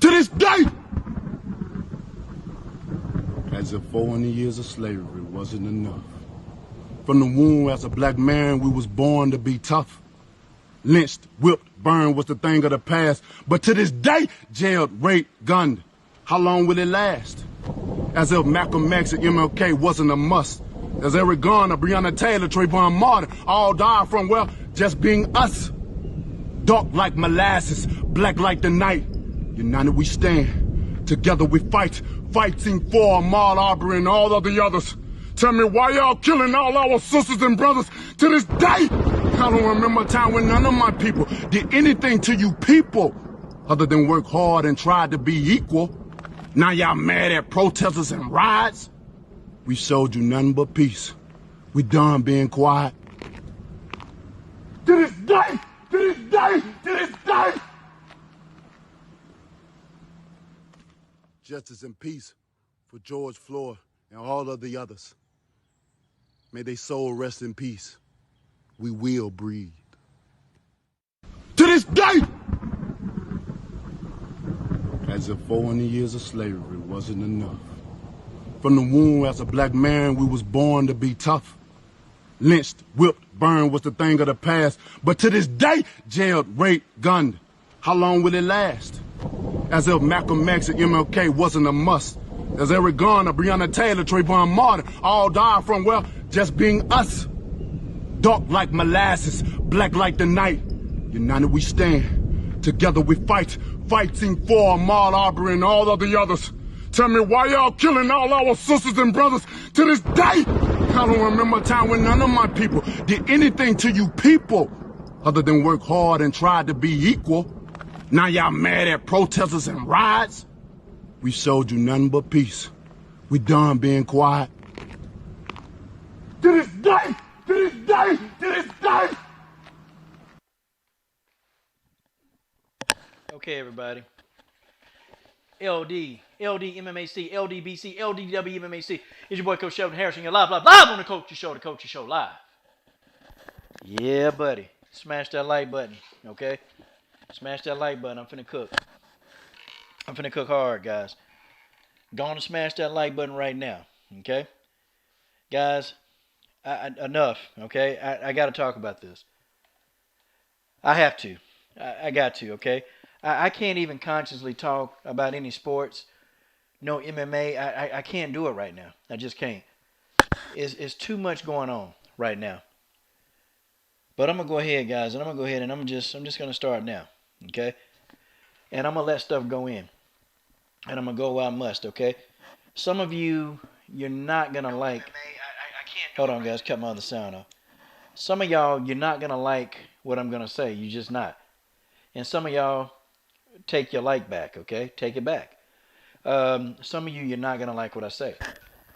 To this day! As if 400 years of slavery wasn't enough. From the womb as a black man, we was born to be tough. Lynched, whipped, burned was the thing of the past. But to this day, jailed, raped, gunned. How long will it last? As if Malcolm X and MLK wasn't a must. As Eric Garner, Breonna Taylor, Trayvon Martin all died from, well, just being us. Dark like molasses, black like the night. United we stand, together we fight. Fighting for Ahmaud Arbery and all of the others. Tell me why y'all killing all our sisters and brothers to this day? I don't remember a time when none of my people did anything to you people other than work hard and try to be equal. Now y'all mad at protesters and riots? We showed you nothing but peace. We done being quiet. To this day! To this day! To this day! Justice and peace for George Floyd and all of the others. May they soul rest in peace. We will breathe. To this day! As if 400 years of slavery wasn't enough. From the womb as a black man, we was born to be tough. Lynched, whipped, burned was the thing of the past. But to this day, jailed, raped, gunned. How long will it last? As if Malcolm X and MLK wasn't a must. As Eric Garner, Breonna Taylor, Trayvon Martin all died from, well, just being us. Dark like molasses, black like the night. United we stand, together we fight. Fighting for Ahmaud Arbery and all of the others. Tell me why y'all killing all our sisters and brothers to this day? I don't remember a time when none of my people did anything to you people other than work hard and try to be equal. Now y'all mad at protesters and riots? We showed you nothing but peace. We done being quiet. To this day! To this day! To this day! Okay, everybody. LD, MMAC, LDBC, LDW MMAC. It's your boy Coach Sheldon Harrison. You're live on the Coach's Show live. Yeah, buddy. Smash that like button, okay? Smash that like button. I'm finna cook. I'm finna cook hard, guys. Gonna smash that like button right now, okay? Guys, enough, okay? I gotta talk about this. I have to. I got to, okay? I can't even consciously talk about any sports. No MMA. I can't do it right now. I just can't. It's too much going on right now. But I'm gonna go ahead, guys, and I'm just gonna start now, okay? And I'm gonna let stuff go in, and I'm gonna go where I must, okay? Some of you, you're not gonna like. I can't. Hold on, guys. Cut my other sound off. Some of y'all, you're not gonna like what I'm gonna say. You're just not. And some of y'all, take your like back, okay? Take it back. Some of you, you're not going to like what I say.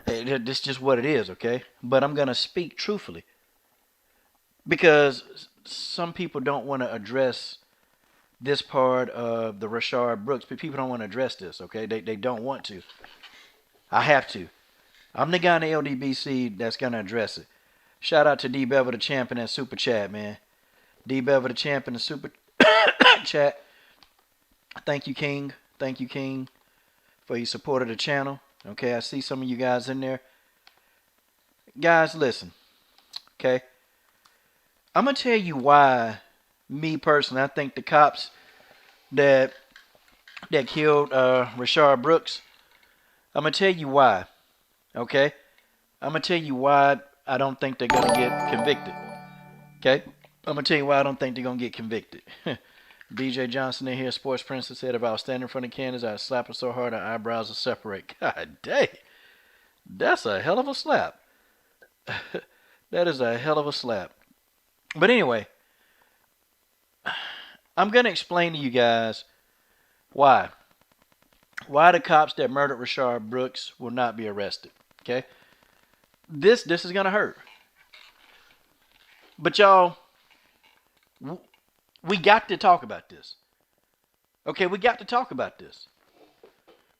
This is just what it is, okay? But I'm going to speak truthfully. Because some people don't want to address this part of the Rayshard Brooks. People don't want to address this, okay? They don't want to. I have to. I'm the guy in the LDBC that's going to address it. Shout out to D. Bevel the Champ in that Super Chat, man. D. Bevel the Champ in the Super Chat. Thank you, King. Thank you, King, for your support of the channel. Okay, I see some of you guys in there. Guys, listen. Okay. I'm going to tell you why, me personally, I think the cops that killed Rayshard Brooks, I'm going to tell you why. Okay? I'm going to tell you why I don't think they're going to get convicted. Okay? I'm going to tell you why I don't think they're going to get convicted. DJ Johnson in here, Sports Princess said, if I was standing in front of Candace, I'd slap her so hard her eyebrows would separate. God dang. That's a hell of a slap. That is a hell of a slap. But anyway, I'm going to explain to you guys why. Why the cops that murdered Rayshard Brooks will not be arrested. Okay? This is going to hurt. But y'all, we got to talk about this. Okay, we got to talk about this.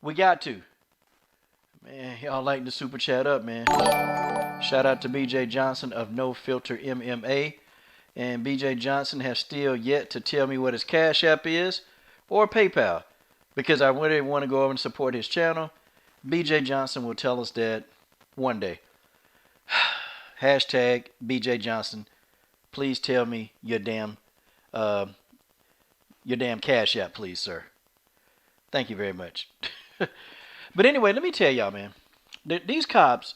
We got to. Man, y'all lighting the super chat up, man. Shout out to BJ Johnson of No Filter MMA. And BJ Johnson has still yet to tell me what his Cash App is or PayPal. because I really want to go over and support his channel. BJ Johnson will tell us that one day. Hashtag BJ Johnson. Please tell me your damn cash app, please, sir. Thank you very much. But anyway, let me tell y'all, man. These cops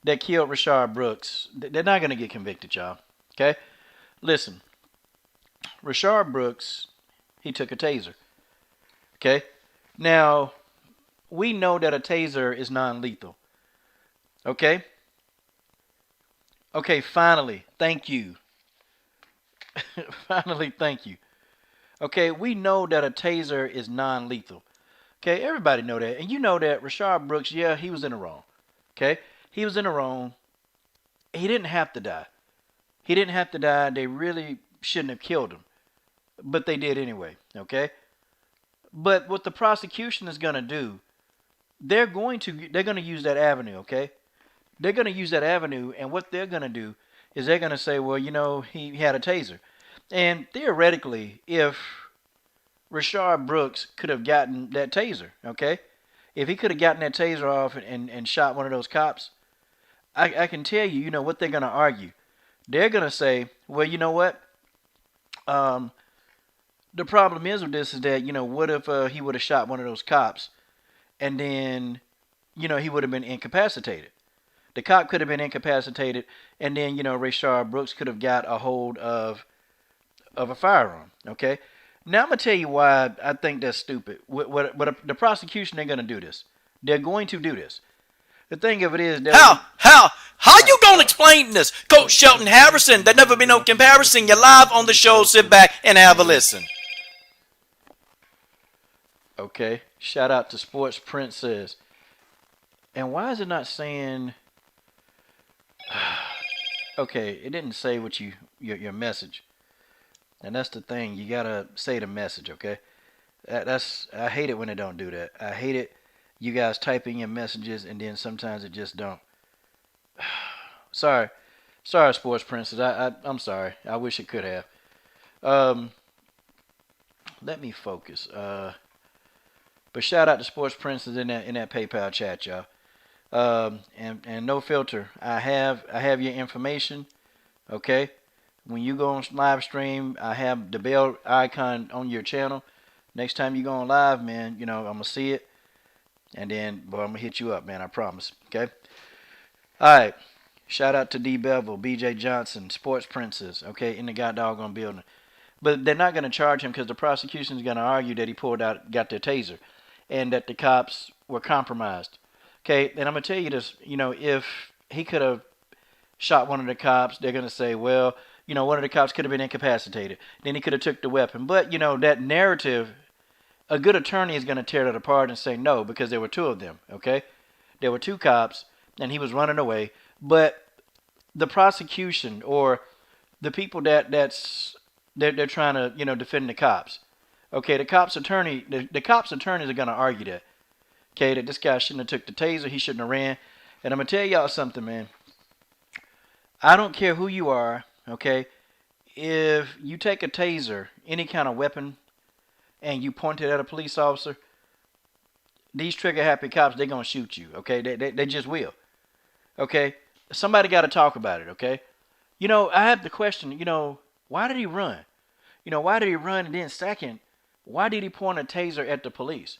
that killed Rayshard Brooks, they're not going to get convicted, y'all. Okay? Listen. Rayshard Brooks, he took a taser. Okay? Now, we know that a taser is non-lethal. Okay? Okay, finally. Thank you. Finally, thank you. Okay, we know that a taser is non-lethal. Okay, everybody know that. And you know that Rayshard Brooks, yeah, he was in the wrong. Okay? He was in the wrong. He didn't have to die. He didn't have to die. They really shouldn't have killed him. But they did anyway. Okay? But what the prosecution is going to do, they're going to use that avenue, okay? They're going to use that avenue, and what they're going to do is they're going to say, well, you know, he had a taser. And theoretically, if Rayshard Brooks could have gotten that taser, okay? If he could have gotten that taser off and shot one of those cops, I can tell you, you know, what they're going to argue. They're going to say, well, you know what? The problem is with this is that, you know, what if he would have shot one of those cops and then, you know, he would have been incapacitated. The cop could have been incapacitated, and then, you know, Rayshard Brooks could have got a hold of a firearm, okay? Now, I'm going to tell you why I think that's stupid. The prosecution, they're going to do this. They're going to do this. The thing of it is... How you going to explain this? Coach Shelton Harrison, there never been no comparison. You're live on the show. Sit back and have a listen. Okay. Shout out to Sports Princess. And why is it not saying... Okay, it didn't say what your message. And that's the thing. You got to say the message, okay? I hate it when they don't do that. I hate it. You guys type in your messages and then sometimes it just don't. Sorry, Sports Princess. I'm sorry. I wish it could have. Let me focus. But shout out to Sports Princess in that PayPal chat, y'all. And no filter. I have your information. Okay. When you go on live stream, I have the bell icon on your channel. Next time you go on live, man, you know, I'm going to see it. And then, boy, I'm going to hit you up, man. I promise. Okay? All right. Shout out to D. Bevel, BJ Johnson, Sports Princess, okay, in the goddamn building. But they're not going to charge him because the prosecution is going to argue that he got their taser, and that the cops were compromised. Okay? And I'm going to tell you this, you know, if he could have shot one of the cops, they're going to say, well, you know, one of the cops could have been incapacitated. Then he could have took the weapon. But, you know, that narrative, a good attorney is going to tear that apart and say no, because there were two of them, okay? There were two cops, and he was running away. But the prosecution or the people they're trying to, you know, defend the cops, okay, the cops' attorneys are going to argue that, okay, that this guy shouldn't have took the taser, he shouldn't have ran. And I'm going to tell y'all something, man. I don't care who you are. Okay, if you take a taser, any kind of weapon, and you point it at a police officer, these trigger-happy cops, they're going to shoot you, okay? They just will, okay? Somebody got to talk about it, okay? You know, I have the question, you know, why did he run? You know, why did he run? And then second, why did he point a taser at the police?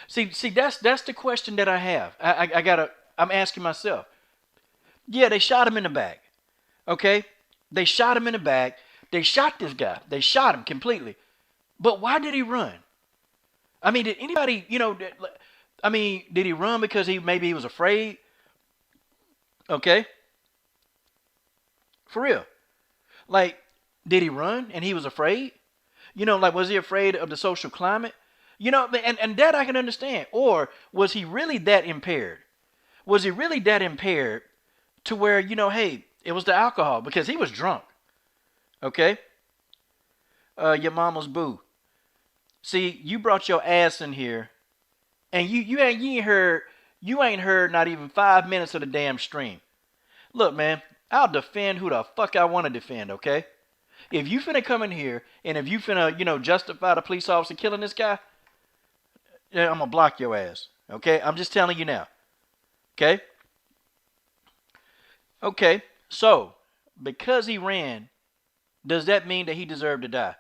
See, that's the question that I have. I'm asking myself. Yeah, they shot him in the back, okay? They shot him in the back. They shot this guy. They shot him completely. But why did he run? I mean, did anybody, you know, did he run because maybe he was afraid? Okay? For real. Like, did he run and he was afraid? You know, like, was he afraid of the social climate? You know, and that I can understand. Or was he really that impaired? Was he really that impaired to where, you know, hey, it was the alcohol, because he was drunk. Okay? Your mama's boo. See, you brought your ass in here, and you ain't heard not even 5 minutes of the damn stream. Look, man, I'll defend who the fuck I want to defend, okay? If you finna come in here, and if you finna, you know, justify the police officer killing this guy, I'm going to block your ass. Okay? I'm just telling you now. Okay? Okay. So, because he ran, does that mean that he deserved to die?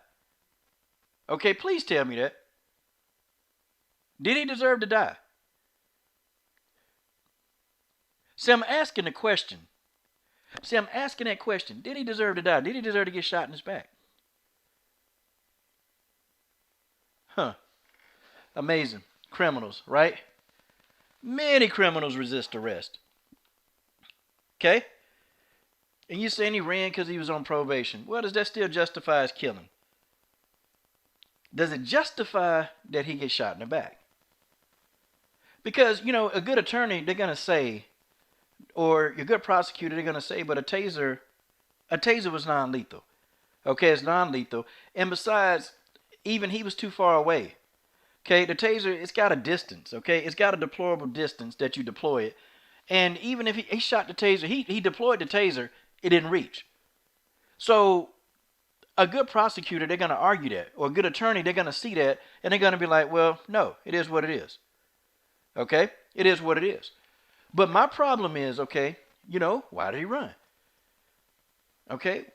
Okay, please tell me that. Did he deserve to die? See, I'm asking the question. See, I'm asking that question. Did he deserve to die? Did he deserve to get shot in his back? Huh. Amazing. Criminals, right? Many criminals resist arrest. Okay? And you saying he ran because he was on probation. Well, does that still justify his killing? Does it justify that he gets shot in the back? Because, you know, a good attorney, they're going to say, or a good prosecutor, they're going to say, but a taser was non-lethal. Okay, it's non-lethal. And besides, even he was too far away. Okay, the taser, it's got a distance. Okay, it's got a deplorable distance that you deploy it. And even if he shot the taser, he deployed the taser, it didn't reach. So a good prosecutor, they're going to argue that. Or a good attorney, they're going to see that. And they're going to be like, well, no, it is what it is. Okay, it is what it is. But my problem is, okay, you know, why did he run? Okay,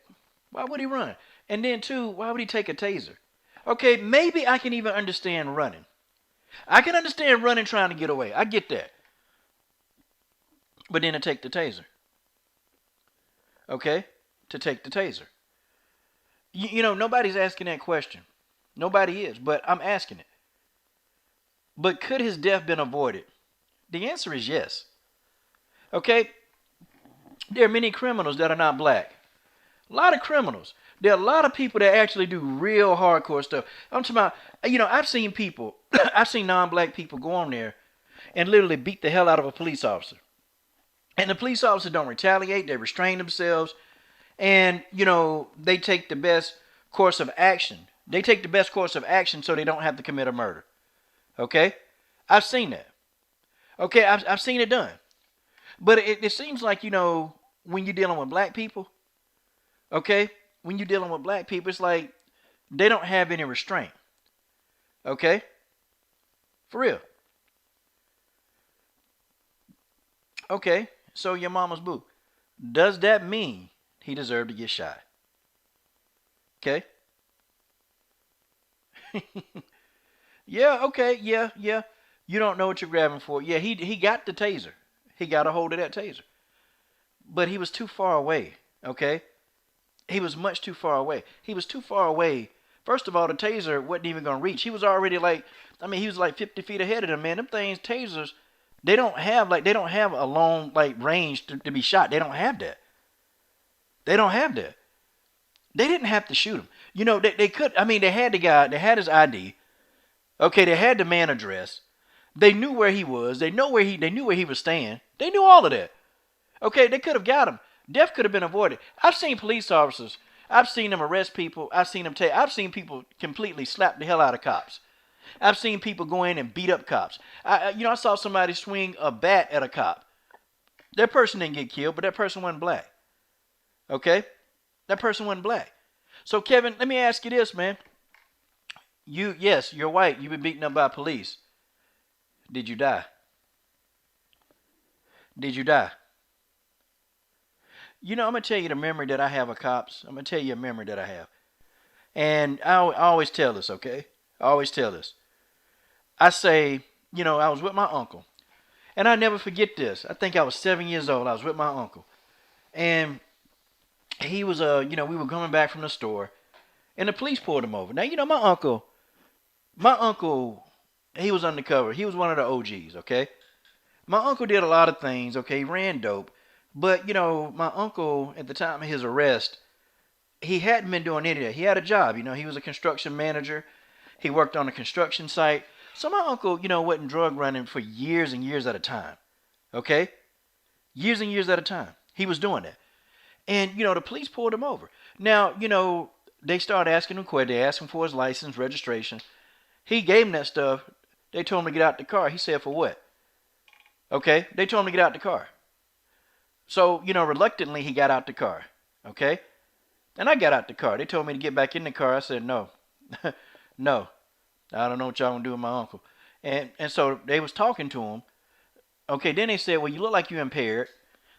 why would he run? And then two, why would he take a taser? Okay, maybe I can even understand running. I can understand running trying to get away. I get that. But then to take the taser. Okay, to take the taser. You know, nobody's asking that question. Nobody is, but I'm asking it. But could his death been avoided? The answer is yes. Okay, there are many criminals that are not black. A lot of criminals. There are a lot of people that actually do real hardcore stuff. I'm talking about, you know, I've seen people, I've seen non-black people go on there and literally beat the hell out of a police officer. And the police officers don't retaliate. They restrain themselves. And, you know, they take the best course of action. They take the best course of action so they don't have to commit a murder. Okay? I've seen that. Okay, I've seen it done. But it seems like, you know, when you're dealing with black people, okay, when you're dealing with black people, it's like they don't have any restraint. Okay? For real. Okay, so your mama's boo. Does that mean he deserved to get shot? Okay? Yeah, okay, yeah. You don't know what you're grabbing for. Yeah, he got the taser. He got a hold of that taser. But he was too far away, okay? He was much too far away. He was too far away. First of all, the taser wasn't even going to reach. He was already like, I mean, he was like 50 feet ahead of them, man. Them things, tasers, they don't have a long, like, range to be shot. They don't have that. They don't have that. They didn't have to shoot him. You know, they could, I mean, they had the guy, they had his ID. Okay, they had the man address. They knew where he was. They knew where he was staying. They knew all of that. Okay, they could have got him. Death could have been avoided. I've seen police officers. I've seen them arrest people. I've seen people completely slap the hell out of cops. I've seen people go in and beat up cops. I saw somebody swing a bat at a cop. That person didn't get killed, but that person wasn't black. Okay? That person wasn't black. So, Kevin, let me ask you this, man. Yes, you're white. You've been beaten up by police. Did you die? Did you die? You know, I'm going to tell you the memory that I have of cops. I'm going to tell you a memory that I have. And I always tell this, okay? I always tell this. I say, you know, I was with my uncle. And I never forget this. I think I was 7 years old. I was with my uncle. And he was, we were coming back from the store. And the police pulled him over. Now, you know, my uncle, he was undercover. He was one of the OGs, okay? My uncle did a lot of things, okay? He ran dope. But, you know, my uncle, at the time of his arrest, he hadn't been doing any of that. He had a job. You know, he was a construction manager. He worked on a construction site. So my uncle, you know, wasn't drug running for years and years at a time, okay? Years and years at a time. He was doing that. And, you know, the police pulled him over. Now, you know, they started asking him questions. They asked him for his license, registration. He gave him that stuff. They told him to get out the car. He said, for what? Okay? They told him to get out the car. So, you know, reluctantly, he got out the car. Okay? And I got out the car. They told me to get back in the car. I said, no. No. I don't know what y'all going to do with my uncle. And so they was talking to him. Okay, then they said, well, you look like you're impaired.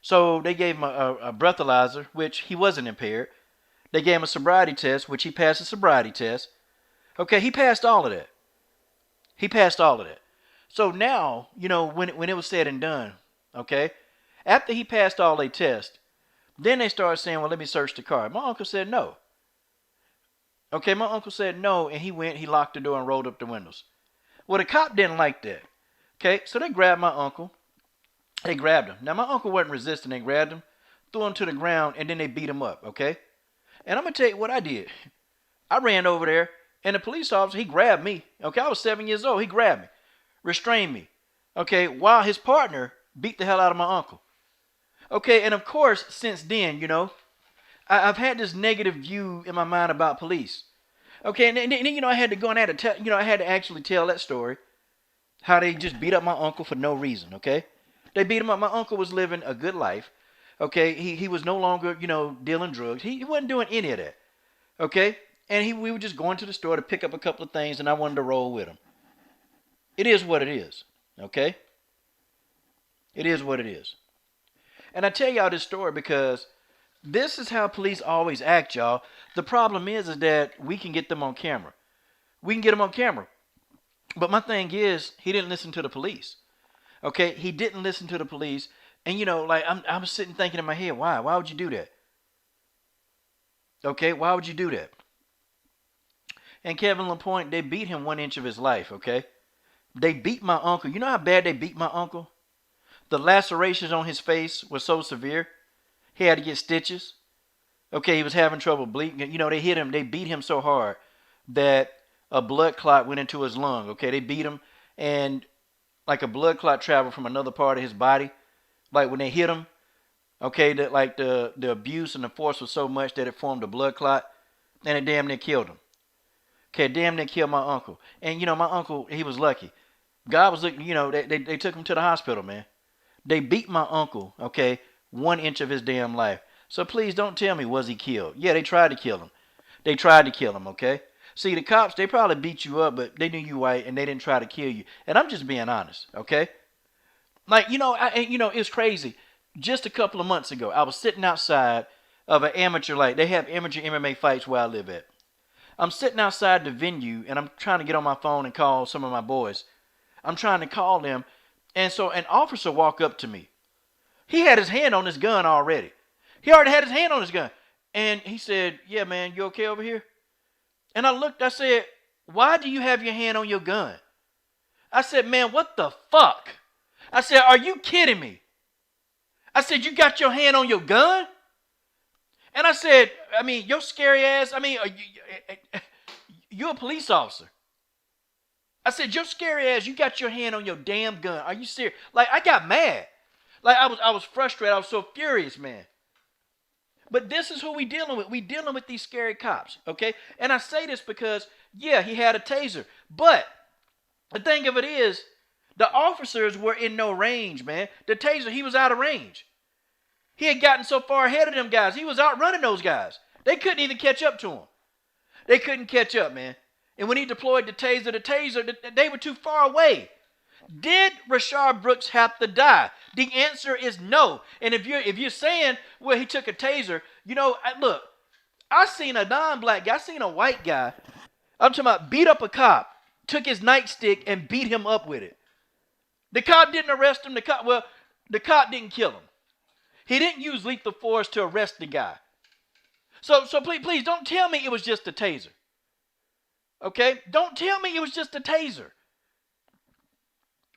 So they gave him a breathalyzer, which he wasn't impaired. They gave him a sobriety test, which he passed the sobriety test. Okay, he passed all of that. He passed all of that. So now, when it was said and done, okay, after he passed all their tests, then they started saying, well, let me search the car. My uncle said no. Okay, my uncle said no, and he locked the door and rolled up the windows. Well, the cop didn't like that. Okay, so they grabbed my uncle. They grabbed him. Now, my uncle wasn't resisting. They grabbed him, threw him to the ground, and then they beat him up, okay? And I'm going to tell you what I did. I ran over there, and the police officer, he grabbed me. Okay, I was 7 years old. He grabbed me, restrained me, okay, while his partner beat the hell out of my uncle. Okay, and of course, since then, I've had this negative view in my mind about police. Okay, and then I had to go and I had to actually tell that story, how they just beat up my uncle for no reason, okay? They beat him up. My uncle was living a good life, okay? He was no longer, dealing drugs. He wasn't doing any of that, okay? And we were just going to the store to pick up a couple of things, and I wanted to roll with him. It is what it is, okay? It is what it is. And I tell y'all this story because this is how police always act, y'all. The problem is that we can get them on camera. We can get them on camera. But my thing is, he didn't listen to the police. Okay? He didn't listen to the police. And, I'm sitting thinking in my head, why? Why would you do that? Okay? Why would you do that? And Kevin LaPointe, they beat him 1 inch of his life, okay? They beat my uncle. You know how bad they beat my uncle? The lacerations on his face were so severe, he had to get stitches. Okay, he was having trouble bleeding. They hit him. They beat him so hard that a blood clot went into his lung. Okay, they beat him, and like a blood clot traveled from another part of his body. Like when they hit him, okay, that like the abuse and the force was so much that it formed a blood clot, and it damn near killed him. Okay, damn near killed my uncle. And my uncle, he was lucky. God was looking. They took him to the hospital, man. They beat my uncle, okay, 1 inch of his damn life. So please don't tell me, was he killed? Yeah, they tried to kill him. They tried to kill him, okay? See, the cops, they probably beat you up, but they knew you white and they didn't try to kill you. And I'm just being honest, okay? Like, it's crazy. Just a couple of months ago, I was sitting outside of an amateur, they have amateur MMA fights where I live at. I'm sitting outside the venue and I'm trying to get on my phone and call some of my boys. I'm trying to call them. And so an officer walked up to me. He had his hand on his gun already. He already had his hand on his gun. And he said, yeah, man, you okay over here? And I looked, I said, why do you have your hand on your gun? I said, man, what the fuck? I said, are you kidding me? I said, you got your hand on your gun? And I said, your scary ass, you're a police officer. I said, you're scary ass, you got your hand on your damn gun. Are you serious? I got mad. I was frustrated. I was so furious, man. But this is who we dealing with. We dealing with these scary cops, okay? And I say this because, yeah, he had a taser. But the thing of it is, the officers were in no range, man. The taser, he was out of range. He had gotten so far ahead of them guys. He was outrunning those guys. They couldn't even catch up to him. They couldn't catch up, man. And when he deployed the taser, they were too far away. Did Rayshard Brooks have to die? The answer is no. And if you're saying, well, he took a taser, look, I seen a non-black guy, I seen a white guy, I'm talking about beat up a cop, took his nightstick and beat him up with it. The cop didn't arrest him. The cop didn't kill him. He didn't use lethal force to arrest the guy. So please don't tell me it was just a taser. Okay? Don't tell me it was just a taser.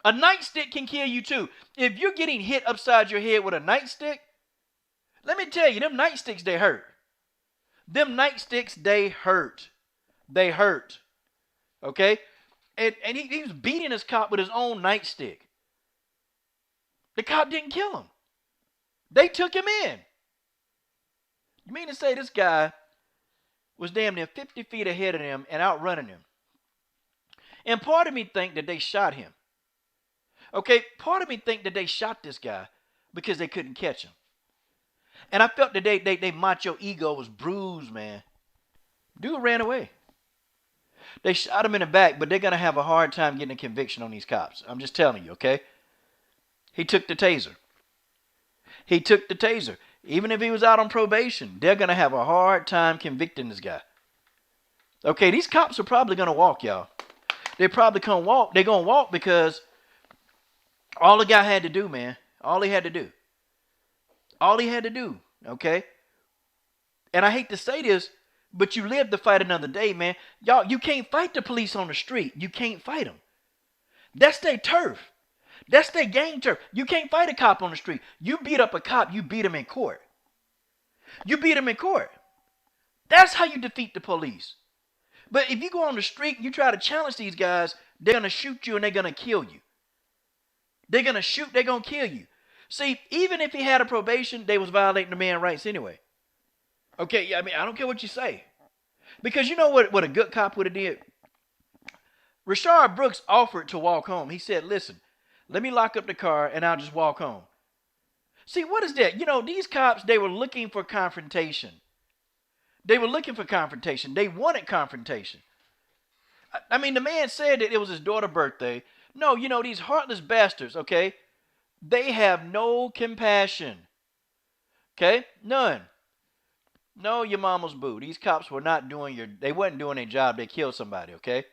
A nightstick can kill you too. If you're getting hit upside your head with a nightstick, let me tell you, them nightsticks, they hurt. Them nightsticks, they hurt. They hurt. Okay? And he was beating his cop with his own nightstick. The cop didn't kill him. They took him in. You mean to say this guy was damn near 50 feet ahead of them and outrunning him? And part of me think that they shot him. Okay, part of me think that they shot this guy because they couldn't catch him. And I felt that they macho ego was bruised, man. Dude ran away. They shot him in the back, but they're going to have a hard time getting a conviction on these cops. I'm just telling you, okay? He took the taser. He took the taser. Even if he was out on probation, they're going to have a hard time convicting this guy. Okay, these cops are probably going to walk, y'all. They're probably going to walk. They're going to walk because all the guy had to do, man, all he had to do, okay? And I hate to say this, but you live to fight another day, man. Y'all, you can't fight the police on the street. You can't fight them. That's their turf. That's their game turf. You can't fight a cop on the street. You beat up a cop, you beat him in court. You beat him in court. That's how you defeat the police. But if you go on the street and you try to challenge these guys, they're going to shoot you and they're going to kill you. They're going to shoot, they're going to kill you. See, even if he had a probation, they was violating the man's rights anyway. Okay, I mean, I don't care what you say. Because you know what a good cop would have did? Rayshard Brooks offered to walk home. He said, listen, let me lock up the car and I'll just walk home. See, what is that? You know, these cops, they were looking for confrontation. They were looking for confrontation. They wanted confrontation. I mean, the man said that it was his daughter's birthday. No, you know, these heartless bastards, okay, they have no compassion. Okay? None. No, your mama's boo. These cops were not doing they wasn't doing their job. They killed somebody, okay?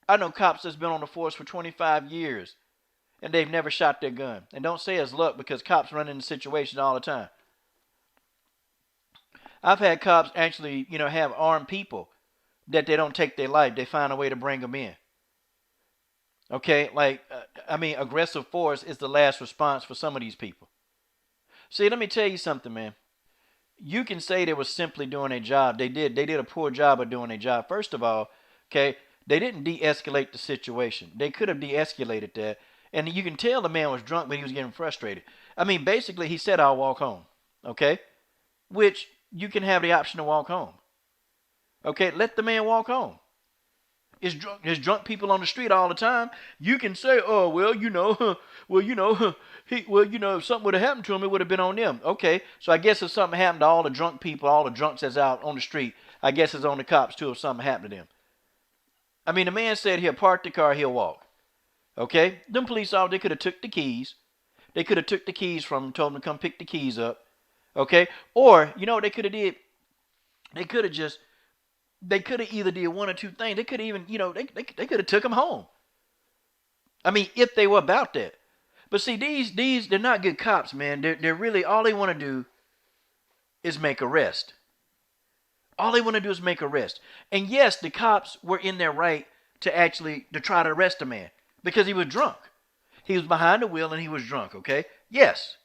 I know cops that's been on the force for 25 years and they've never shot their gun. And don't say it's luck because cops run into situations all the time. I've had cops actually, you know, have armed people that they don't take their life. They find a way to bring them in. Okay, like, I mean, aggressive force is the last response for some of these people. See, let me tell you something, man. You can say they were simply doing a job. They did a poor job of doing a job. First of all, okay, they didn't de-escalate the situation. They could have de-escalated that. And you can tell the man was drunk, but he was getting frustrated. I mean, basically, he said, I'll walk home. Okay? Which, you can have the option to walk home. Okay? Let the man walk home. There's drunk people on the street all the time. You can say, oh, well, you know, if something would have happened to him, it would have been on them. Okay, so I guess if something happened to all the drunk people, all the drunks that's out on the street, I guess it's on the cops too if something happened to them. I mean, the man said he'll park the car, he'll walk. Okay, them police officers, they could have took the keys. They could have took the keys from him, told him to come pick the keys up. Okay, or, you know what they could have did? They could have either did one or two things. They could have even, you know, they could have took him home. I mean, if they were about that. But see, these they're not good cops, man. They're really, all they want to do is make arrest. All they want to do is make arrest. And yes, the cops were in their right to try to arrest the man because he was drunk. He was behind the wheel and he was drunk, okay? Yes.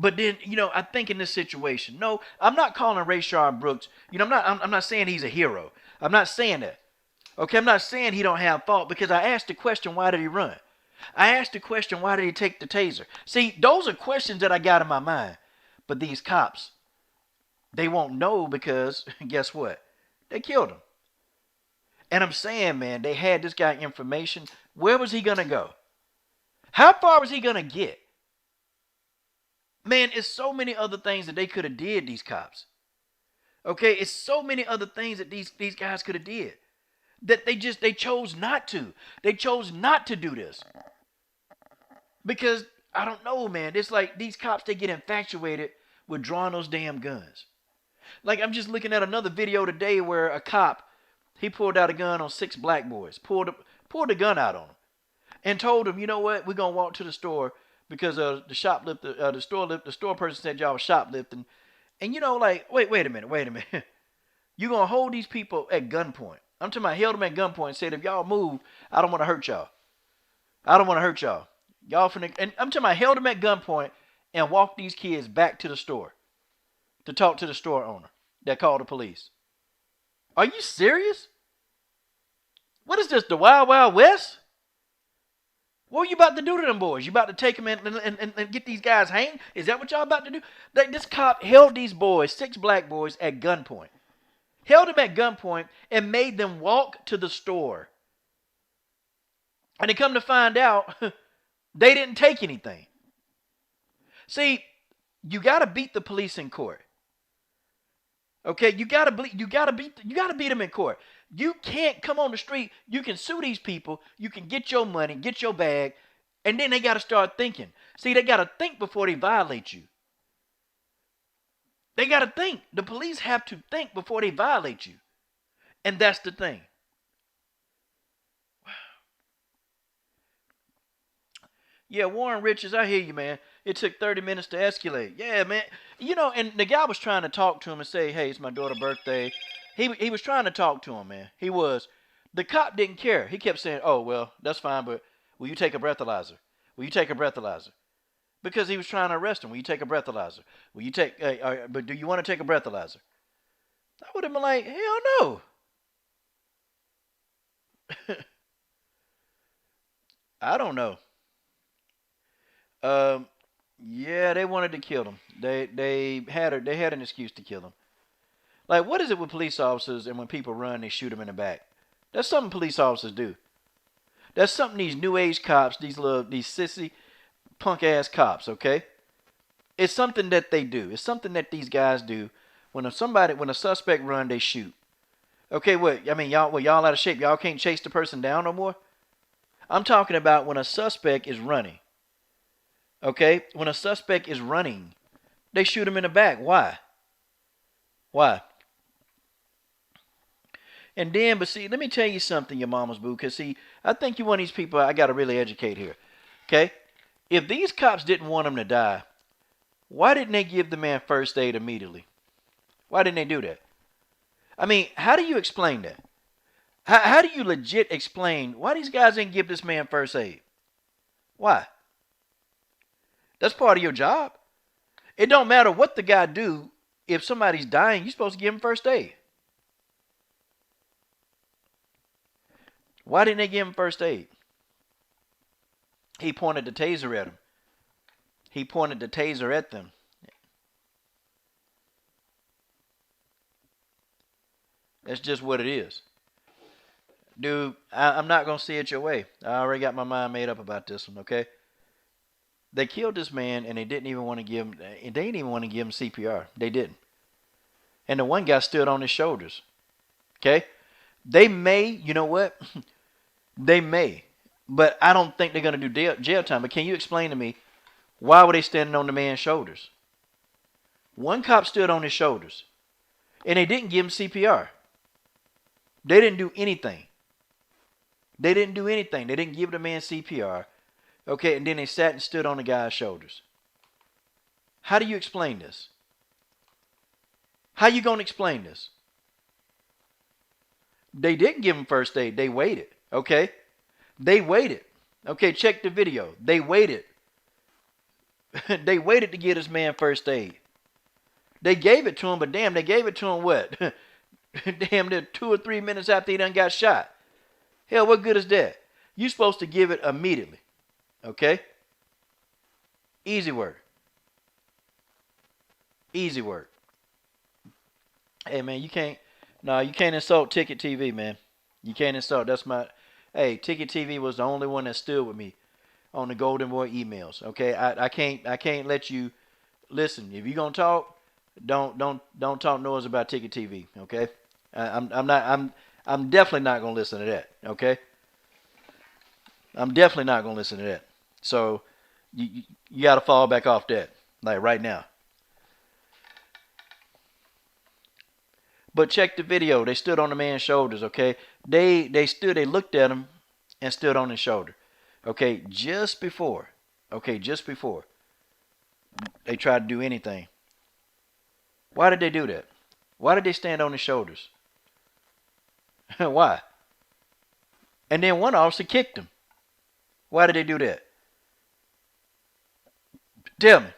But then, you know, I think in this situation, no, I'm not calling Rayshard Brooks. You know, I'm not saying he's a hero. I'm not saying that. Okay, I'm not saying he don't have fault because I asked the question, why did he run? I asked the question, why did he take the taser? See, those are questions that I got in my mind. But these cops, they won't know because, guess what? They killed him. And I'm saying, man, they had this guy information. Where was he going to go? How far was he going to get? Man, it's so many other things that they could have did, these cops. Okay, it's so many other things that these guys could have did. That they chose not to. They chose not to do this. Because, I don't know, man. It's like these cops, they get infatuated with drawing those damn guns. Like, I'm just looking at another video today where a cop, he pulled out a gun on 6 black boys. Pulled the gun out on them. And told them, you know what, we're going to walk to the store because the store person said y'all was shoplifting. And you know, like, wait a minute. You're going to hold these people at gunpoint. I'm talking about held them at gunpoint and said, if y'all move, I don't want to hurt y'all. And I'm talking about held them at gunpoint and walked these kids back to the store to talk to the store owner that called the police. Are you serious? What is this, the Wild Wild West? What are you about to do to them boys? You about to take them in and get these guys hanged? Is that what y'all about to do? This cop held these boys, 6 black boys, at gunpoint. Held them at gunpoint and made them walk to the store. And they come to find out, they didn't take anything. See, you got to beat the police in court. Okay, you got to beat them in court. You can't come on the street. You can sue these people. You can get your money, get your bag, and then they got to start thinking. See, they got to think before they violate you. They got to think. The police have to think before they violate you. And that's the thing. Yeah, Warren Richards, I hear you, man. It took 30 minutes to escalate. Yeah, man. You know, and the guy was trying to talk to him and say, hey, it's my daughter's birthday. He was trying to talk to him, man. He was. The cop didn't care. He kept saying, oh, well, that's fine, but will you take a breathalyzer? Will you take a breathalyzer? Because he was trying to arrest him. Will you take a breathalyzer? Will you take, but do you want to take a breathalyzer? I would have been like, hell no. I don't know. Yeah, they wanted to kill him. They had an excuse to kill him. Like, what is it with police officers and when people run, they shoot them in the back? That's something police officers do. That's something these new age cops, these sissy, punk ass cops, okay? It's something that they do. It's something that these guys do. When a suspect run, they shoot. Okay, what? I mean, y'all out of shape. Y'all can't chase the person down no more? I'm talking about when a suspect is running. Okay? When a suspect is running, they shoot him in the back. Why? Why? And then, but see, let me tell you something, your mama's boo, because see, I think you're one of these people I got to really educate here. Okay? If these cops didn't want him to die, why didn't they give the man first aid immediately? Why didn't they do that? I mean, how do you explain that? How do you legit explain why these guys didn't give this man first aid? Why? That's part of your job. It don't matter what the guy do. If somebody's dying, you're supposed to give him first aid. Why didn't they give him first aid? He pointed the taser at him. He pointed the taser at them. That's just what it is. Dude, I'm not going to see it your way. I already got my mind made up about this one, okay? They killed this man and they didn't even want to give him CPR. They didn't. And the one guy stood on his shoulders. Okay? They may, you know what? They may. But I don't think they're going to do jail time. But can you explain to me, why were they standing on the man's shoulders? One cop stood on his shoulders. And they didn't give him CPR. They didn't do anything. They didn't do anything. They didn't give the man CPR. Okay, and then they sat and stood on the guy's shoulders. How do you explain this? How you going to explain this? They didn't give him first aid. They waited. Okay? They waited. Okay, check the video. They waited. They waited to get this man first aid. They gave it to him, but damn, they gave it to him what? Damn, they're 2 or 3 minutes after he done got shot. Hell, what good is that? You're supposed to give it immediately. Okay? Easy work. Easy work. Hey, man, you can't insult Ticket TV, man. You can't insult. Ticket TV was the only one that stood with me on the Golden Boy emails. Okay? I can't let you listen. If you're going to talk, don't talk noise about Ticket TV. Okay? I'm definitely not going to listen to that. Okay? I'm definitely not going to listen to that. So you got to fall back off that, like right now. But check the video. They stood on the man's shoulders, okay? They looked at him and stood on his shoulder. Okay, just before they tried to do anything. Why did they do that? Why did they stand on his shoulders? Why? And then one officer kicked him. Why did they do that? Tell me.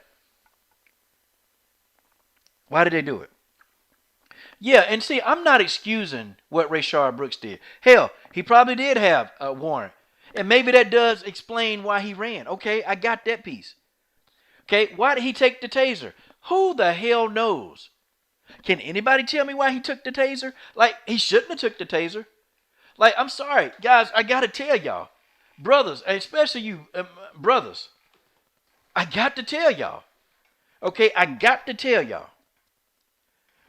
Why did they do it? Yeah, and see, I'm not excusing what Rayshard Brooks did. Hell, he probably did have a warrant. And maybe that does explain why he ran. Okay, I got that piece. Okay, why did he take the taser? Who the hell knows? Can anybody tell me why he took the taser? Like, he shouldn't have took the taser. Like, I'm sorry, guys, I got to tell y'all. Brothers, especially you brothers, I got to tell y'all. Okay, I got to tell y'all.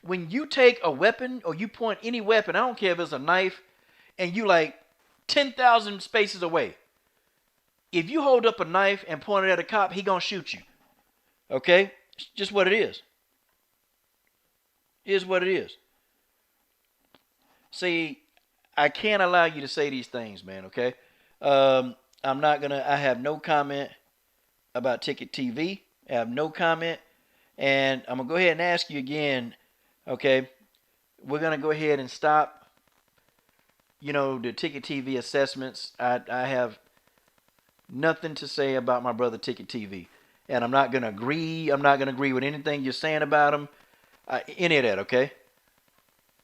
when you take a weapon or you point any weapon, I don't care if it's a knife, and you like 10,000 spaces away. If you hold up a knife and point it at a cop, he gonna shoot you. Okay? It's just what it is. It is what it is. See, I can't allow you to say these things, man, okay? I have no comment about Ticket TV. I have no comment. And I'm going to go ahead and ask you again, okay? We're going to go ahead and stop, the Ticket TV assessments. I have nothing to say about my brother Ticket TV. And I'm not going to agree. I'm not going to agree with anything you're saying about him. Any of that, okay?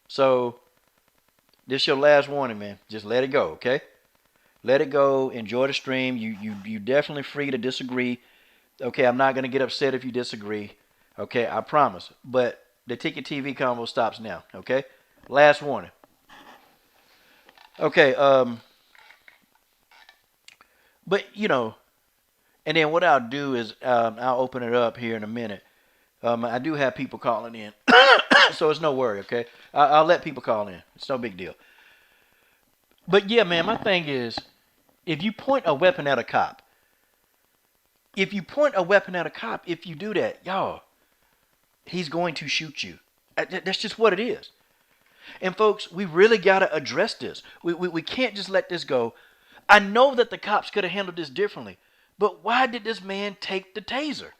So, this is your last warning, man. Just let it go, okay? Let it go. Enjoy the stream. You definitely free to disagree. Okay, I'm not going to get upset if you disagree. Okay, I promise. But the Ticket TV convo stops now, okay? Last warning. Okay, but, and then what I'll do is I'll open it up here in a minute. I do have people calling in, so it's no worry, okay? I'll let people call in. It's no big deal. But, yeah, man, my thing is, if you point a weapon at a cop, if you do that, y'all, he's going to shoot you. That's just what it is. And, folks, we really got to address this. We can't just let this go. I know that the cops could have handled this differently, but why did this man take the taser?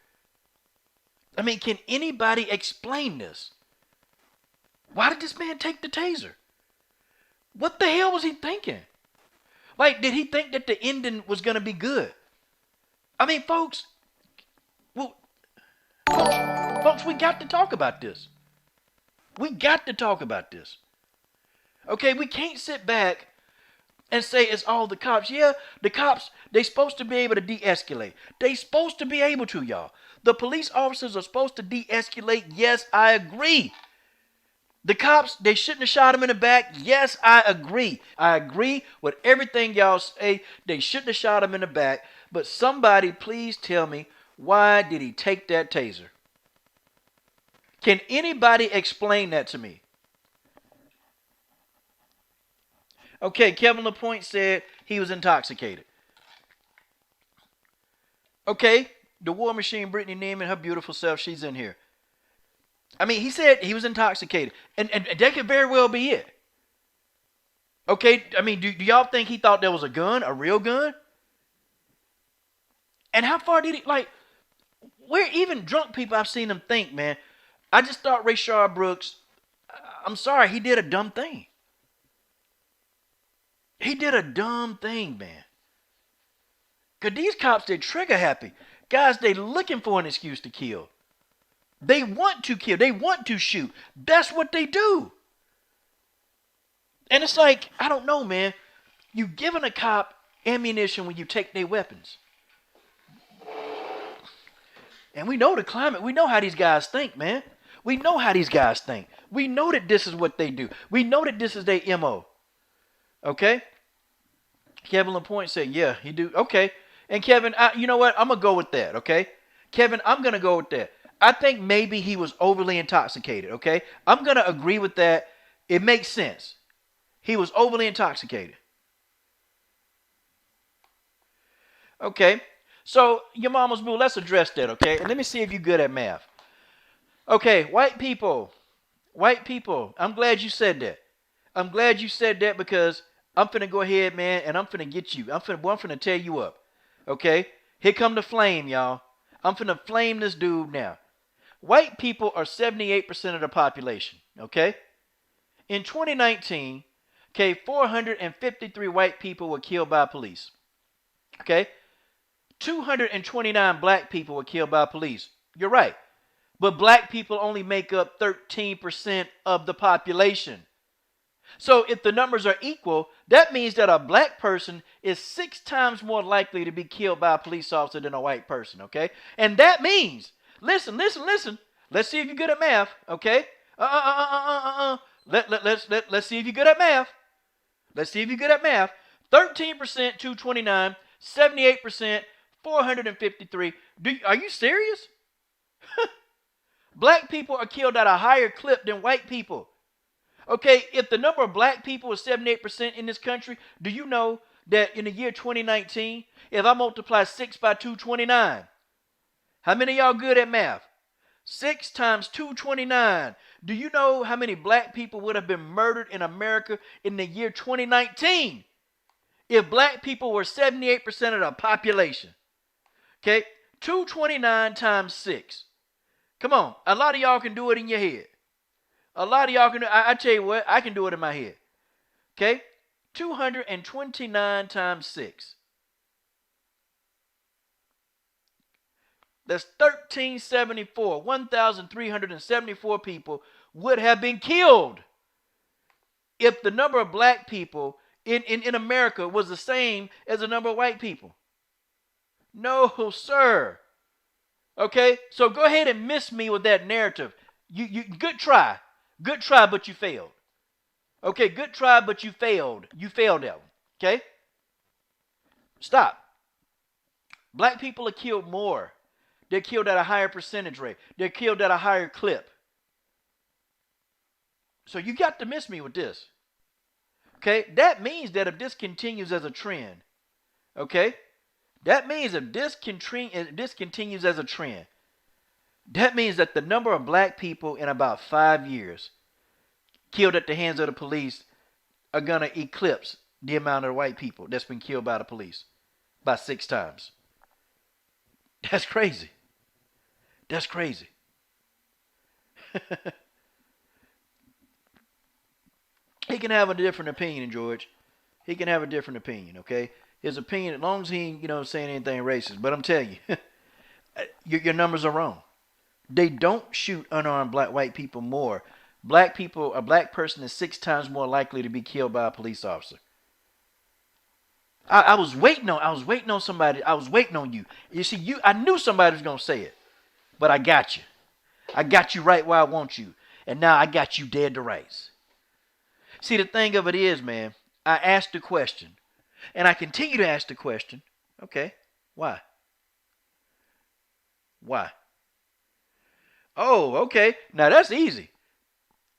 I mean, can anybody explain this? Why did this man take the taser? What the hell was he thinking? Like, did he think that the ending was going to be good? I mean, folks, we got to talk about this. We got to talk about this. Okay, we can't sit back and say it's all the cops. Yeah, the cops, they supposed to be able to de-escalate. They supposed to be able to, y'all. The police officers are supposed to de-escalate. Yes, I agree. The cops, they shouldn't have shot him in the back. Yes, I agree. I agree with everything y'all say. They shouldn't have shot him in the back. But somebody please tell me, why did he take that taser? Can anybody explain that to me? Okay, Kevin LaPointe said he was intoxicated. Okay, the War Machine, Brittany Neiman, her beautiful self, she's in here. I mean, he said he was intoxicated. And that could very well be it. Okay, I mean, do y'all think he thought there was a gun, a real gun? And how far did he, where even drunk people I've seen them think, man. I just thought Rayshard Brooks, I'm sorry, he did a dumb thing. He did a dumb thing, man. Because these cops, they're trigger happy. Guys, they're looking for an excuse to kill. They want to kill. They want to shoot. That's what they do. And it's like, I don't know, man. You giving a cop ammunition when you take their weapons. And we know the climate. We know how these guys think, man. We know how these guys think. We know that this is what they do. We know that this is their MO. Okay? Kevin LaPointe said, yeah, he do. Okay. And Kevin, you know what? I'm going to go with that, okay? Kevin, I'm going to go with that. I think maybe he was overly intoxicated, okay? I'm going to agree with that. It makes sense. He was overly intoxicated. Okay. So, your mama's boo, let's address that, okay? And let me see if you're good at math. Okay, white people, I'm glad you said that. I'm glad you said that because I'm finna go ahead, man, and I'm finna get you. I'm finna tear you up, okay? Here come the flame, y'all. I'm finna flame this dude now. White people are 78% of the population, okay? In 2019, okay, 453 white people were killed by police, okay? 229 black people were killed by police. You're right. But black people only make up 13% of the population. So if the numbers are equal, that means that a black person is 6 times more likely to be killed by a police officer than a white person, okay? And that means, listen. Let's see if you're good at math, okay? Let's see if you're good at math. Let's see if you're good at math. 13%, 229, 78%, 453. Are you serious? Black people are killed at a higher clip than white people. Okay, if the number of black people is 78% in this country, do you know that in the year 2019, if I multiply 6 by 229, how many of y'all good at math? 6 times 229. Do you know how many black people would have been murdered in America in the year 2019 if black people were 78% of the population? Okay, 229 times 6. Come on, a lot of y'all can do it in your head. A lot of y'all can do it. I tell you what, I can do it in my head. Okay, 229 times 6. That's 1374. 1,374 people would have been killed if the number of black people in America was the same as the number of white people. No, sir. Okay, so go ahead and miss me with that narrative. You good try. Good try, but you failed. Okay, good try, but you failed. You failed that one. Okay? Stop. Black people are killed more. They're killed at a higher percentage rate. They're killed at a higher clip. So you got to miss me with this. Okay? That means that if this continues as a trend, okay? That means if this continues as a trend, that means that the number of black people in about 5 years killed at the hands of the police are going to eclipse the amount of white people that's been killed by the police by 6 times. That's crazy. That's crazy. He can have a different opinion, George. He can have a different opinion, okay? His opinion, as long as he ain't, saying anything racist. But I'm telling you, your numbers are wrong. They don't shoot unarmed white people more. A black person is 6 times more likely to be killed by a police officer. I was waiting on somebody. I was waiting on you. You see, I knew somebody was gonna say it, but I got you. I got you right where I want you, and now I got you dead to rights. See, the thing of it is, man, I asked the question, and I continue to ask the question. Okay, why? Why? Oh, okay. Now that's easy.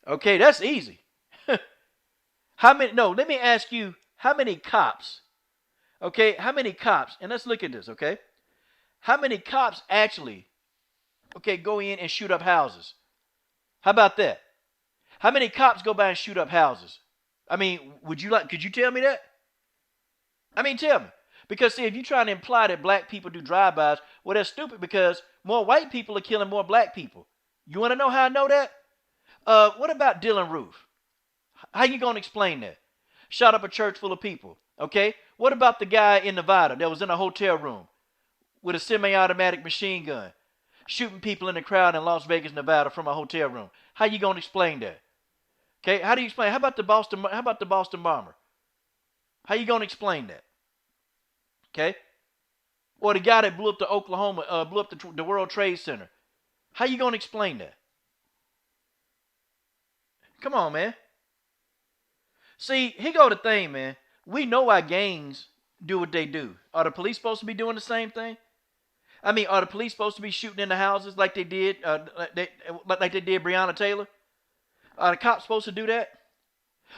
Okay, that's easy. Let me ask you, how many cops? Okay, how many cops? And let's look at this, okay? How many cops actually, go in and shoot up houses? How about that? How many cops go by and shoot up houses? I mean, could you tell me that? I mean, tell me. Because, see, if you're trying to imply that black people do drive-bys, well, that's stupid because more white people are killing more black people. You want to know how I know that? What about Dylan Roof? How you going to explain that? Shot up a church full of people, okay? What about the guy in Nevada that was in a hotel room with a semi-automatic machine gun, shooting people in the crowd in Las Vegas, Nevada from a hotel room? How you going to explain that? Okay, how do you explain? How about the Boston bomber? How you going to explain that? Okay? Or the guy that blew up the World Trade Center. How you going to explain that? Come on, man. See, here go the thing, man. We know why gangs do what they do. Are the police supposed to be doing the same thing? I mean, are the police supposed to be shooting in the houses like they did Breonna Taylor? Are the cops supposed to do that?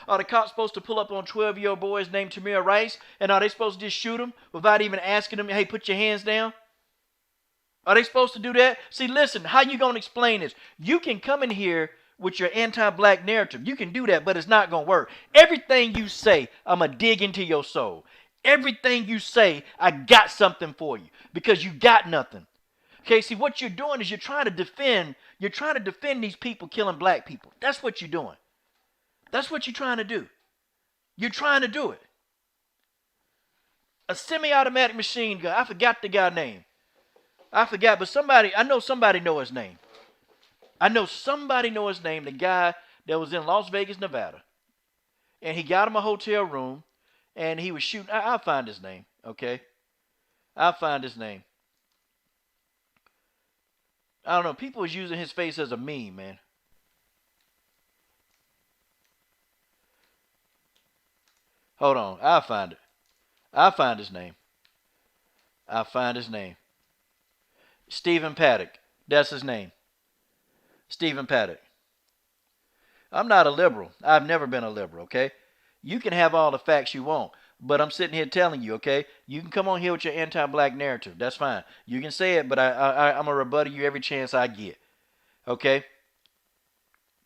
Are the cops supposed to pull up on 12-year-old boys named Tamir Rice, and are they supposed to just shoot them without even asking them, hey, put your hands down? Are they supposed to do that? See, listen, how you going to explain this? You can come in here with your anti-black narrative. You can do that, but it's not going to work. Everything you say, I'm going to dig into your soul. Everything you say, I got something for you because you got nothing. Okay, see, what you're doing is you're trying to defend these people killing black people. That's what you're doing. That's what you're trying to do. You're trying to do it. A semi-automatic machine gun. I forgot the guy's name. But I know somebody know his name. The guy that was in Las Vegas, Nevada. And he got him a hotel room, and he was shooting. I'll find his name, okay? I'll find his name. I don't know. People was using his face as a meme, man. Hold on. I'll find it. I'll find his name. Stephen Paddock. That's his name. Stephen Paddock. I'm not a liberal. I've never been a liberal, okay? You can have all the facts you want, but I'm sitting here telling you, okay? You can come on here with your anti-black narrative. That's fine. You can say it, but I'm going to rebuttal you every chance I get, okay?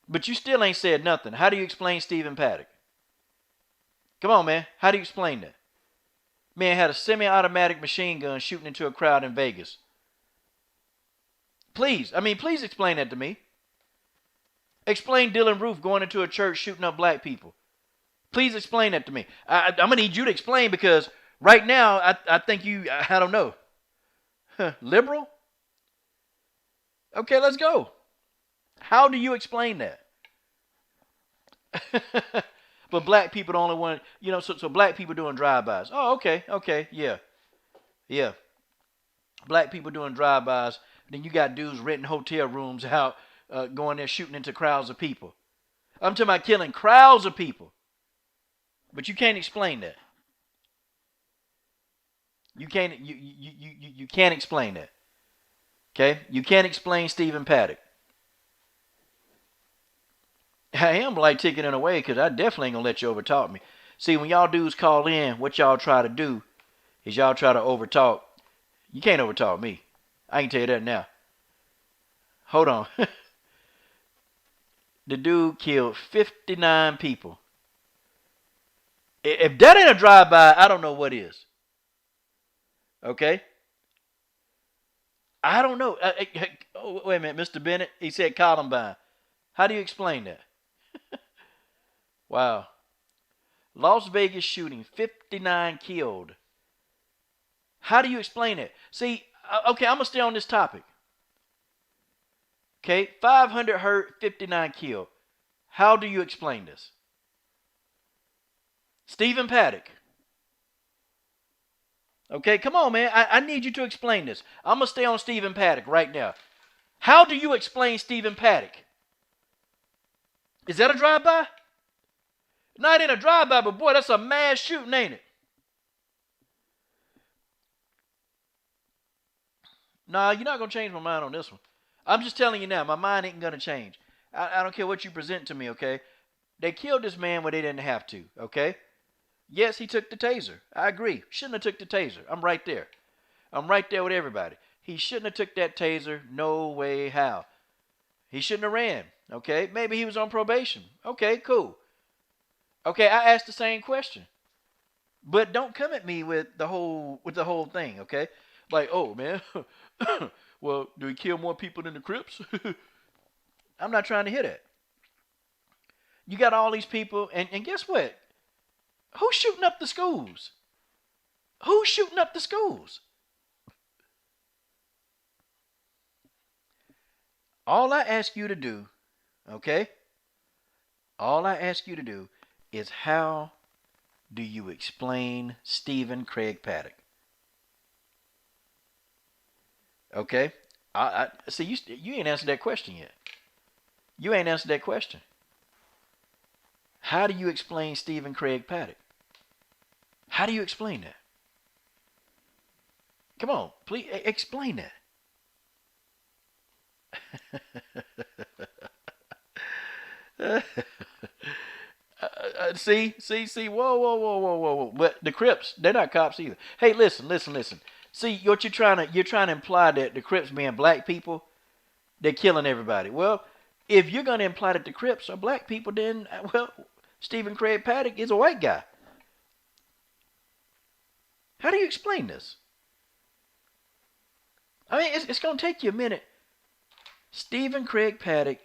But you still ain't said nothing. How do you explain Stephen Paddock? Come on, man. How do you explain that? Man had a semi-automatic machine gun shooting into a crowd in Vegas. Please explain that to me. Explain Dylan Roof going into a church shooting up black people. Please explain that to me. I'm going to need you to explain, because right now I think I don't know. Liberal? Okay, let's go. How do you explain that? But black people the only one, so black people doing drive-bys. Oh, okay, yeah. Black people doing drive-bys. Then you got dudes renting hotel rooms out, going there shooting into crowds of people. I'm talking about killing crowds of people. But you can't explain that. You can't explain that. Okay? You can't explain Stephen Paddock. I am like taking it away, because I definitely ain't going to let you overtalk me. See, when y'all dudes call in, what y'all try to do is y'all try to overtalk. You can't overtalk me. I can tell you that now. Hold on. The dude killed 59 people. If that ain't a drive-by, I don't know what is. Okay? I don't know. Oh, wait a minute, Mr. Bennett. He said Columbine. How do you explain that? Wow. Las Vegas shooting, 59 killed. How do you explain it? See, okay, I'm going to stay on this topic. Okay, 500 hurt, 59 killed. How do you explain this? Stephen Paddock. Okay, come on, man. I need you to explain this. I'm going to stay on Stephen Paddock right now. How do you explain Stephen Paddock? Is that a drive-by? Not in a drive-by, but boy, that's a mass shooting, ain't it? Nah, you're not going to change my mind on this one. I'm just telling you now, my mind ain't going to change. I don't care what you present to me, okay? They killed this man where they didn't have to, okay? Yes, he took the taser. I agree. Shouldn't have took the taser. I'm right there. I'm right there with everybody. He shouldn't have took that taser. No way how. He shouldn't have ran, okay? Maybe he was on probation. Okay, cool. Okay, I asked the same question. But don't come at me with the whole thing, okay? Like, oh, man, well, do he kill more people than the Crips? I'm not trying to hear that. You got all these people, and guess what? Who's shooting up the schools? Who's shooting up the schools? All I ask you to do, okay? All I ask you to do is, how do you explain Stephen Craig Paddock? Okay? I see, you ain't answered that question yet. You ain't answered that question. How do you explain Stephen Craig Paddock? How do you explain that? Come on, please explain that. See, whoa. But the Crips, they're not cops either. Hey, listen. See, what you're trying to imply that the Crips being black people, they're killing everybody. Well, if you're going to imply that the Crips are black people, then, well, Stephen Craig Paddock is a white guy. How do you explain this? I mean, it's going to take you a minute. Stephen Craig Paddock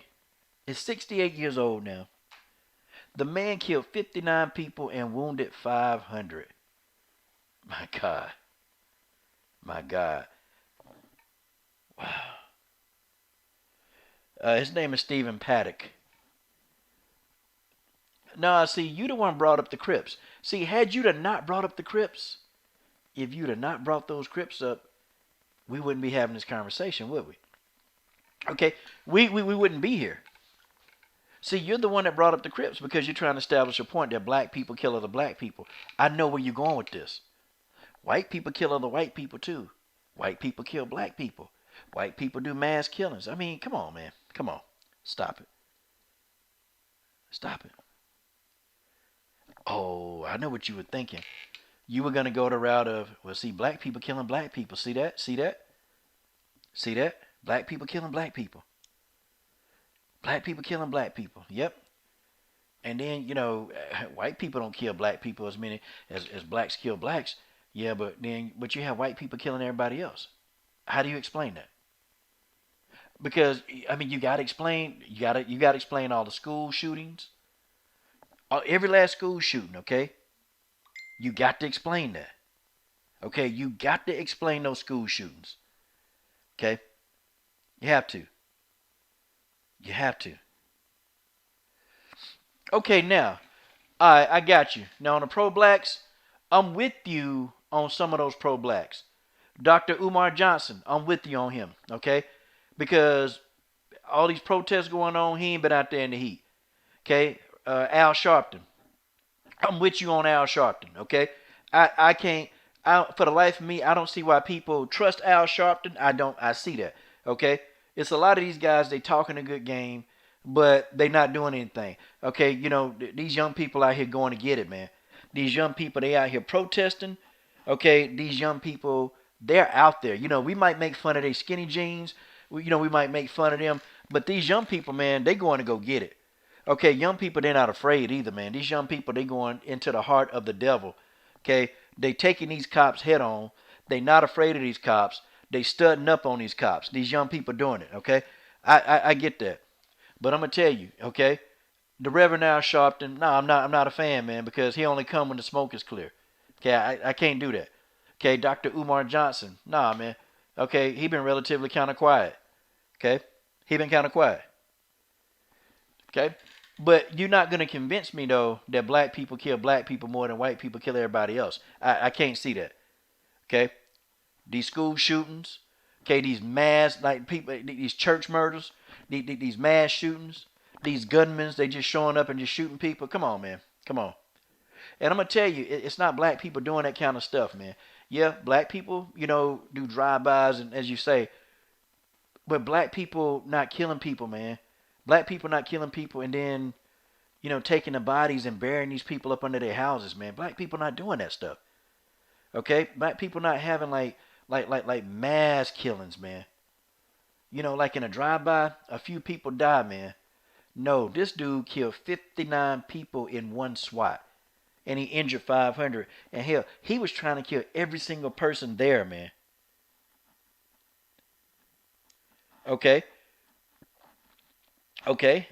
is 68 years old now. The man killed 59 people and wounded 500. My God. Wow. His name is Stephen Paddock. No, see, you the one brought up the Crips. See, had you not brought up the Crips, if you'd have not brought those Crips up, we wouldn't be having this conversation, would we? Okay, we wouldn't be here. See, you're the one that brought up the Crips because you're trying to establish a point that black people kill other black people. I know where you're going with this. White people kill other white people too. White people kill black people. White people do mass killings. I mean, come on, man. Come on. Stop it. Stop it. Oh, I know what you were thinking. You were going to go the route of, well, see, black people killing black people. See that? See that? See that? Black people killing black people. Black people killing black people. Yep. And then, white people don't kill black people as many as blacks kill blacks. Yeah, but you have white people killing everybody else. How do you explain that? Because you got to explain. You got to explain all the school shootings, every last school shooting. Okay, you got to explain that. Okay, you got to explain those school shootings. Okay, you have to. You have to. Okay, now, all right, I got you. Now on the pro-blacks, I'm with you on some of those pro-blacks. Dr. Umar Johnson, I'm with you on him. Okay. Because all these protests going on, he ain't been out there in the heat. Okay? Al Sharpton. I'm with you on Al Sharpton. Okay? I can't, for the life of me, I don't see why people trust Al Sharpton. I see that. Okay? It's a lot of these guys, they talking a good game, but they not doing anything. Okay? These young people out here going to get it, man. These young people, they out here protesting. Okay? These young people, they're out there. We might make fun of their skinny jeans. We might make fun of them, but these young people, man, they going to go get it. Okay, young people, they're not afraid either, man. These young people, they going into the heart of the devil. Okay, they taking these cops head on. They not afraid of these cops. They studying up on these cops. These young people doing it. Okay, I get that, but I'm gonna tell you, okay, the Reverend Al Sharpton, no, I'm not a fan, man, because he only come when the smoke is clear. Okay, I can't do that. Okay, Dr. Umar Johnson, nah, man. Okay, he been relatively kind of quiet. Okay, he been kind of quiet. Okay, but you're not gonna convince me though that black people kill black people more than white people kill everybody else. I can't see that. Okay, these school shootings. Okay, these mass people, these church murders, these mass shootings, these gunmen, they just showing up and just shooting people. Come on, man. Come on. And I'm gonna tell you, it's not black people doing that kind of stuff, man. Yeah, black people, do drive-bys and as you say. But black people not killing people, man. Black people not killing people and then, taking the bodies and burying these people up under their houses, man. Black people not doing that stuff. Okay? Black people not having like mass killings, man. Like in a drive-by, a few people die, man. No, this dude killed 59 people in one swat. And he injured 500. And hell, he was trying to kill every single person there, man. Okay. Okay.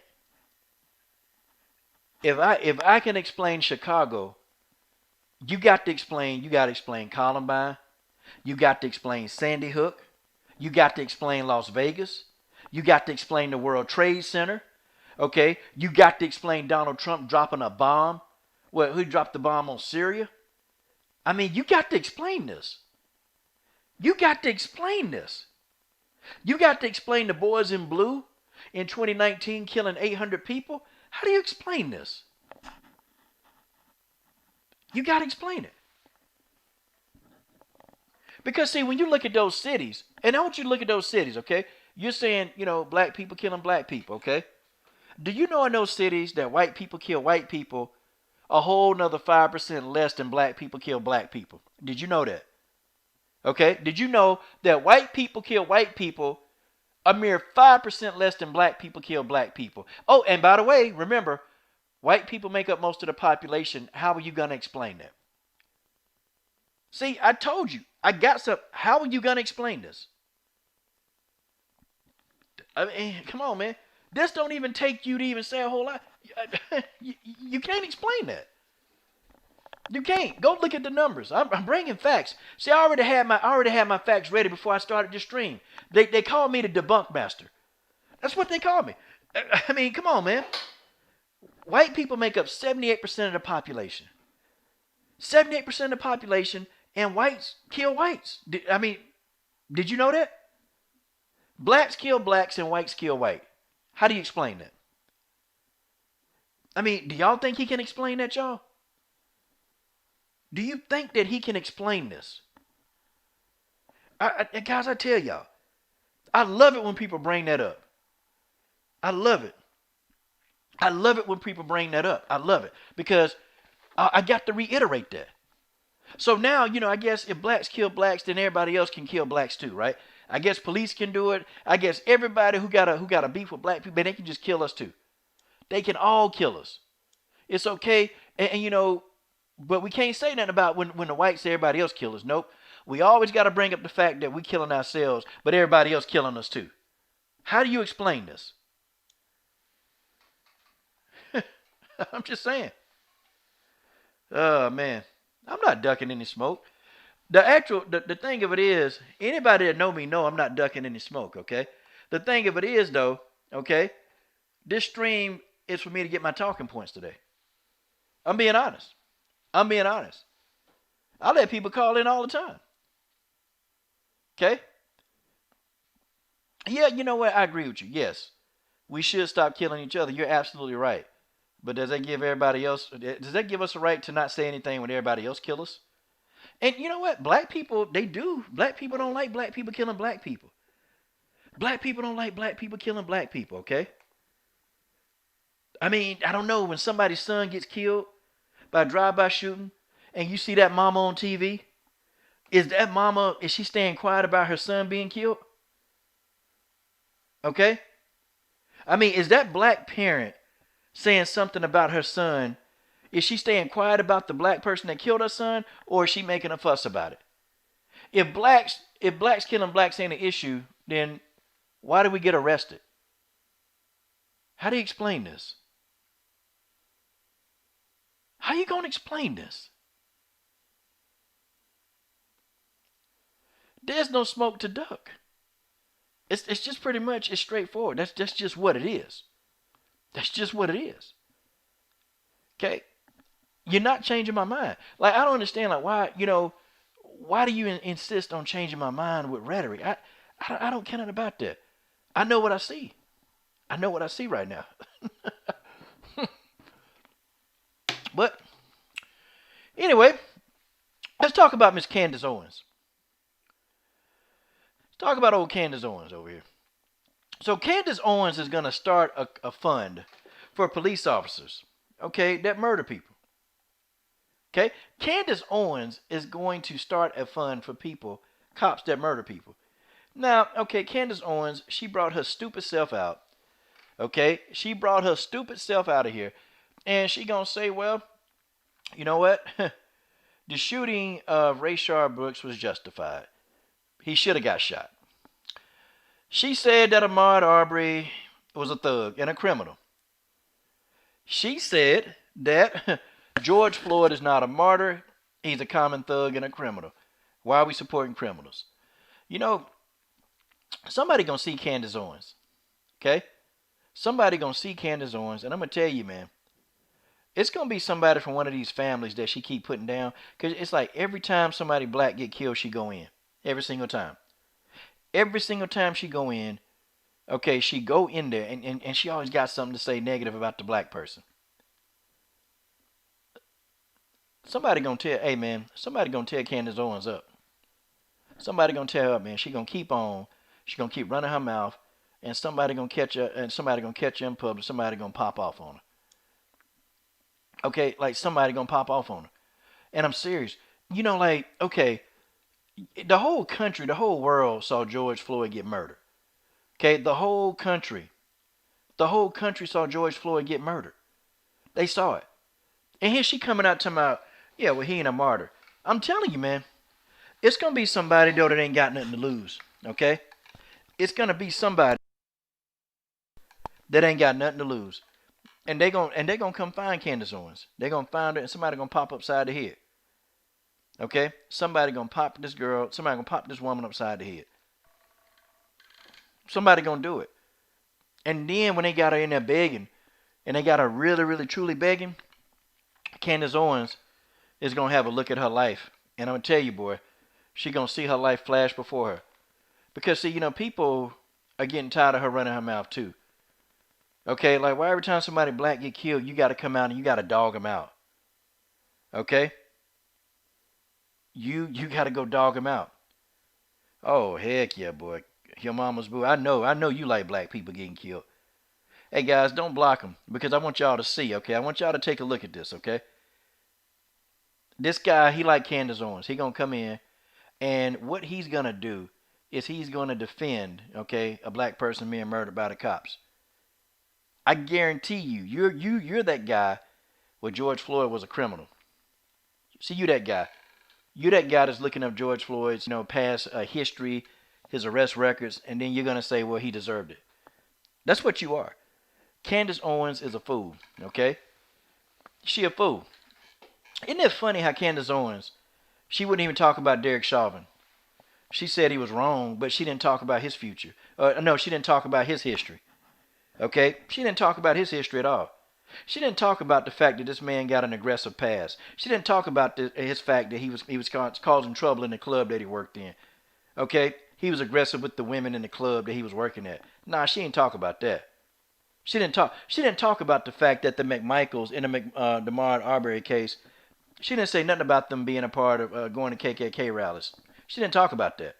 If I can explain Chicago, you got to explain Columbine. You got to explain Sandy Hook. You got to explain Las Vegas. You got to explain the World Trade Center. Okay. You got to explain Donald Trump dropping a bomb. Well, who dropped the bomb on Syria? You got to explain this. You got to explain this. You got to explain the boys in blue in 2019 killing 800 people. How do you explain this? You got to explain it. Because see, when you look at those cities, and I want you to look at those cities, okay? You're saying, black people killing black people, okay? Do you know in those cities that white people kill white people a whole nother 5% less than black people kill black people? Did you know that? Okay, did you know that white people kill white people a mere 5% less than black people kill black people? Oh, and by the way, remember, white people make up most of the population. How are you going to explain that? See, I told you. I got some. How are you going to explain this? Come on, man. This don't even take you to even say a whole lot. You can't explain that. You can't. Go look at the numbers. I'm bringing facts. See, I already had my facts ready before I started the stream. They call me the debunk master. That's what they call me. Come on, man. White people make up 78% of the population. 78% of the population, and whites kill whites. Did you know that? Blacks kill blacks and whites kill white. How do you explain that? Do y'all think he can explain that, y'all? Do you think that he can explain this? Guys, I tell y'all, I love it when people bring that up. I love it. I love it when people bring that up. I love it because I got to reiterate that. So now, I guess if blacks kill blacks, then everybody else can kill blacks too, right? I guess police can do it. I guess everybody who got a beef with black people, they can just kill us too. They can all kill us. It's okay, and but we can't say nothing about when the whites say everybody else kill us. Nope. We always got to bring up the fact that we killing ourselves, but everybody else killing us too. How do you explain this? I'm just saying. Oh man, I'm not ducking any smoke. The thing of it is, anybody that know me know I'm not ducking any smoke. Okay. The thing of it is though, okay, this stream is for me to get my talking points today. I'm being honest. I'm being honest. I let people call in all the time. Okay? Yeah, you know what? I agree with you. Yes. We should stop killing each other. You're absolutely right. But does that give us a right to not say anything when everybody else kill us? And you know what? Black people, they do. Black people don't like black people killing black people. Black people don't like black people killing black people, okay? I mean, I don't know, when somebody's son gets killed by a drive-by shooting and you see that mama on TV, is she staying quiet about her son being killed? Okay? I mean, is that black parent saying something about her son? Is she staying quiet about the black person that killed her son, or is she making a fuss about it? If blacks killing blacks ain't an issue, then why did we get arrested? How do you explain this? How you gonna explain this? There's no smoke to duck. It's just pretty much, it's straightforward. That's just what it is. That's just what it is. Okay? You're not changing my mind. Like, I don't understand, like, why do you insist on changing my mind with rhetoric? I don't care nothing about that. I know what I see. I know what I see right now. But anyway, let's talk about Miss Candace Owens. Let's talk about old Candace Owens over here. So Candace Owens is going to start a fund for police officers, okay, that murder people. Okay? Candace Owens is going to start a fund for cops that murder people. Now, okay, Candace Owens, she brought her stupid self out. Okay? She brought her stupid self out of here. And she gonna say, well, you know what? The shooting of Rayshard Brooks was justified. He should have got shot. She said that Ahmaud Arbery was a thug and a criminal. She said that George Floyd is not a martyr. He's a common thug and a criminal. Why are we supporting criminals? Somebody gonna see Candace Owens. Okay? Somebody gonna see Candace Owens, and I'm gonna tell you, man, it's gonna be somebody from one of these families that she keep putting down. Cause it's like every time somebody black get killed, she go in. Every single time. Every single time she go in, okay, she go in there and she always got something to say negative about the black person. Somebody gonna tell Candace Owens up. Somebody gonna tell her, man, she gonna keep on. She gonna keep running her mouth, and somebody gonna catch her, in public. Somebody gonna pop off on her. Okay, like somebody gonna pop off on her. And I'm serious. Okay, the whole country, the whole world saw George Floyd get murdered. Okay, the whole country saw George Floyd get murdered. They saw it. And here she coming out talking about, yeah, well, he ain't a martyr. I'm telling you, man, it's gonna be somebody though that ain't got nothing to lose. Okay? It's gonna be somebody that ain't got nothing to lose. And they gonna come find Candace Owens. They gonna find her, and somebody gonna pop upside the head. Okay? Somebody gonna pop this woman upside the head. Somebody gonna do it. And then when they got her in there begging, and they got her really, really, truly begging, Candace Owens is gonna have a look at her life. And I'm gonna tell you, boy, she gonna see her life flash before her. Because see, people are getting tired of her running her mouth too. Okay, like why every time somebody black get killed, you got to come out and you got to dog them out. Okay? You got to go dog them out. Oh, heck yeah, boy. Your mama's boo. I know you like black people getting killed. Hey guys, don't block him because I want y'all to see, okay? I want y'all to take a look at this, okay? This guy, he like Candace Owens. He gonna come in, and what he's gonna do is he's gonna defend, okay, a black person being murdered by the cops. I guarantee you, you're that guy where George Floyd was a criminal. See, you that guy. You that guy that's looking up George Floyd's, past history, his arrest records, and then you're gonna say, well, he deserved it. That's what you are. Candace Owens is a fool, okay? She a fool. Isn't it funny how Candace Owens, she wouldn't even talk about Derek Chauvin. She said he was wrong, but she didn't talk about his future. No, she didn't talk about his history. Okay? She didn't talk about his history at all. She didn't talk about the fact that this man got an aggressive past. She didn't talk about his fact that he was causing trouble in the club that he worked in. Okay? He was aggressive with the women in the club that he was working at. Nah, she didn't talk about that. She didn't talk about the fact that the McMichaels in the Ahmaud Arbery case. She didn't say nothing about them being a part of going to KKK rallies. She didn't talk about that.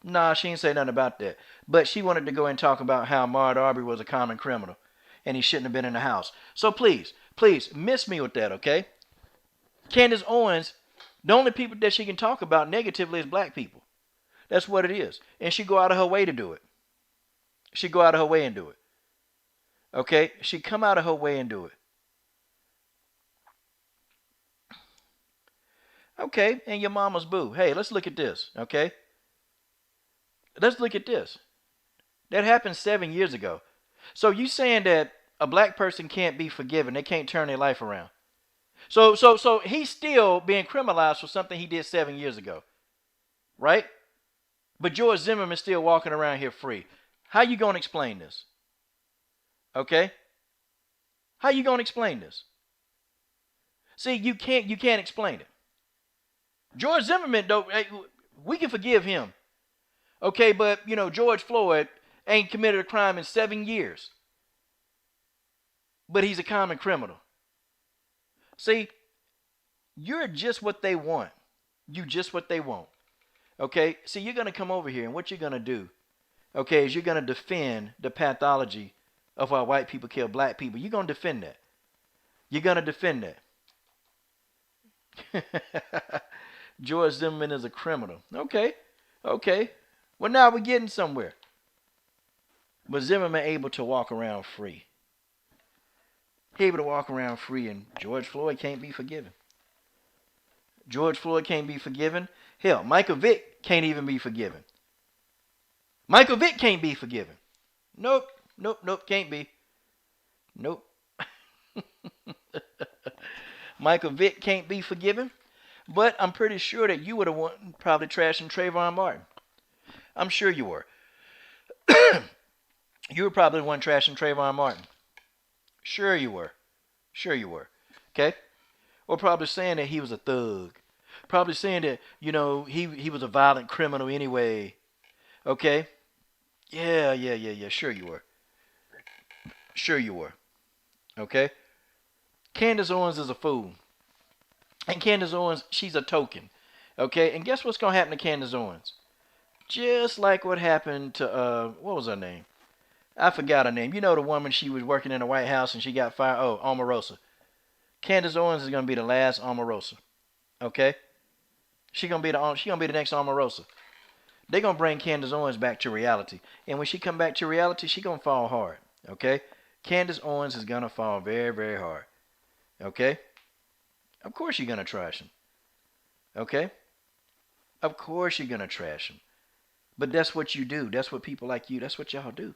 Nah, she didn't say nothing about that. But she wanted to go and talk about how Ahmaud Arbery was a common criminal and he shouldn't have been in the house. So please, miss me with that, okay? Candace Owens, the only people that she can talk about negatively is black people. That's what it is. And she go out of her way to do it. She go out of her way and do it. Okay? She come out of her way and do it. Okay, and your mama's boo. Hey, let's look at this, okay? Let's look at this. That happened 7 years ago. So you saying that a black person can't be forgiven? They can't turn their life around. So he's still being criminalized for something he did 7 years ago, right? But George Zimmerman's still walking around here free. How you gonna explain this? Okay? How you gonna explain this? See, you can't explain it. George Zimmerman, though, we can forgive him. Okay, but, George Floyd ain't committed a crime in 7 years. But he's a common criminal. See, you're just what they want. You just what they want. Okay? See, you're going to come over here, and what you're going to do, okay, is you're going to defend the pathology of why white people kill black people. You're going to defend that. You're going to defend that. George Zimmerman is a criminal. Okay. Well, now we're getting somewhere. But Zimmerman able to walk around free. He able to walk around free, and George Floyd can't be forgiven. George Floyd can't be forgiven. Hell, Michael Vick can't even be forgiven. Michael Vick can't be forgiven. Nope, can't be. Nope. Michael Vick can't be forgiven. But I'm pretty sure that you would have probably trashing Trayvon Martin. I'm sure you were. You were probably the one trashing Trayvon Martin. Sure you were. Okay? Or probably saying that he was a thug. Probably saying that, he was a violent criminal anyway. Okay? Yeah. Sure you were. Okay? Candace Owens is a fool. And Candace Owens, she's a token. Okay? And guess what's going to happen to Candace Owens? Just like what happened to, what was her name? I forgot her name. You know the woman, she was working in the White House and she got fired. Oh, Omarosa. Candace Owens is going to be the last Omarosa. Okay? She's going to be the next Omarosa. They're going to bring Candace Owens back to reality. And when she come back to reality, she's going to fall hard. Okay? Candace Owens is going to fall very, very hard. Okay? Of course you're going to trash him. Okay? Of course you're going to trash him. But that's what you do. That's what people like you, that's what y'all do.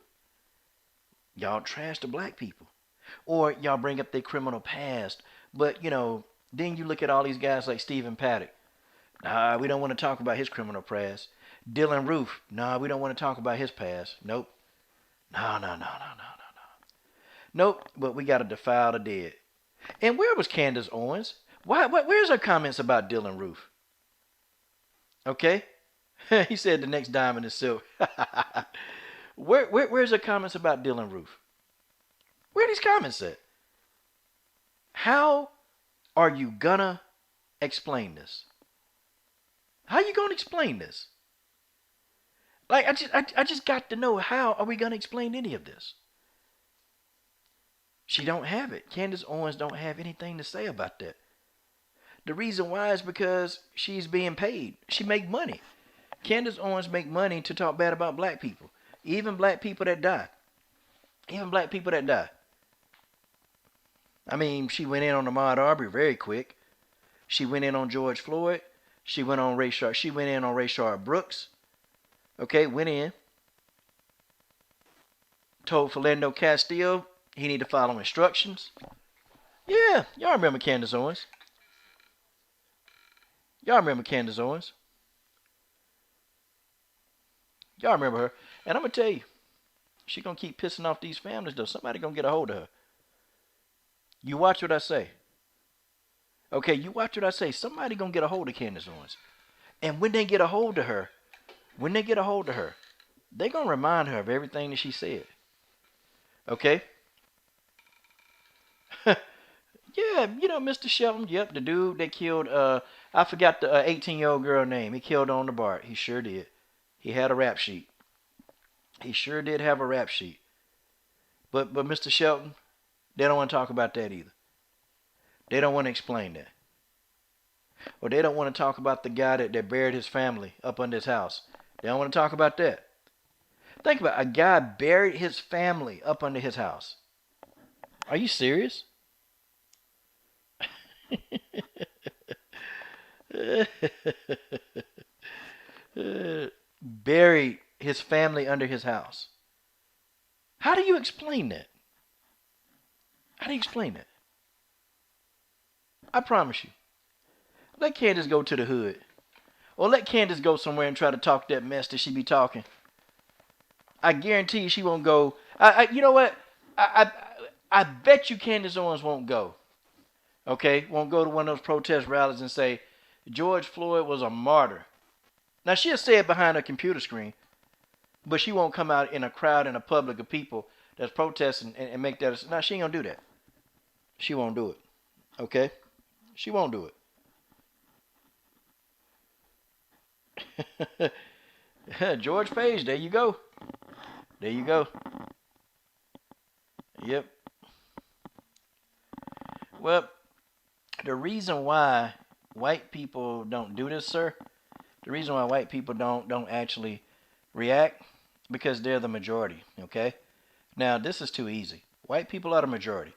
Y'all trash the black people. Or y'all bring up their criminal past. But, then you look at all these guys like Stephen Paddock. Nah, we don't want to talk about his criminal past. Dylan Roof. Nah, we don't want to talk about his past. Nope. No. Nope, but we got to defile the dead. And where was Candace Owens? Where's her comments about Dylan Roof? Okay? He said the next diamond is silver. Where's her comments about Dylan Roof? Where are these comments at? How are you gonna explain this? How you gonna explain this? Like, I just got to know, how are we gonna explain any of this? She don't have it. Candace Owens don't have anything to say about that. The reason why is because she's being paid. She make money. Candace Owens make money to talk bad about black people. Even black people that die. Even black people that die. I mean, she went in on Ahmaud Arbery very quick. She went in on George Floyd. She went in on Rayshard Brooks. Okay, went in. Told Philando Castile he need to follow instructions. Yeah, y'all remember Candace Owens. Y'all remember Candace Owens. Y'all remember her. And I'm going to tell you, she going to keep pissing off these families, though. Somebody going to get a hold of her. You watch what I say. Okay, you watch what I say. Somebody going to get a hold of Candace Owens. And when they get a hold of her, they're going to remind her of everything that she said. Okay? Yeah, Mr. Shelton. Yep, the dude that killed, I forgot the 18-year-old girl name. He killed on the BART. He sure did. He had a rap sheet. He sure did have a rap sheet. But Mr. Shelton, they don't want to talk about that either. They don't want to explain that. Or they don't want to talk about the guy that buried his family up under his house. They don't want to talk about that. Think about it. A guy buried his family up under his house. Are you serious? Buried his family under his house. How do you explain that? How do you explain that? I promise you. Let Candace go to the hood. Or let Candace go somewhere and try to talk that mess that she be talking. I guarantee you she won't go. You know what? I bet you Candace Owens won't go. Okay? Won't go to one of those protest rallies and say, George Floyd was a martyr. Now, she'll say it behind her computer screen, but she won't come out in a crowd in a public of people that's protesting and make that. No, she ain't going to do that. She won't do it. Okay? She won't do it. George Page, there you go. There you go. Yep. Well, the reason why white people don't do this, sir, the reason why white people don't actually react, because they're the majority, okay? Now, this is too easy. White people are the majority.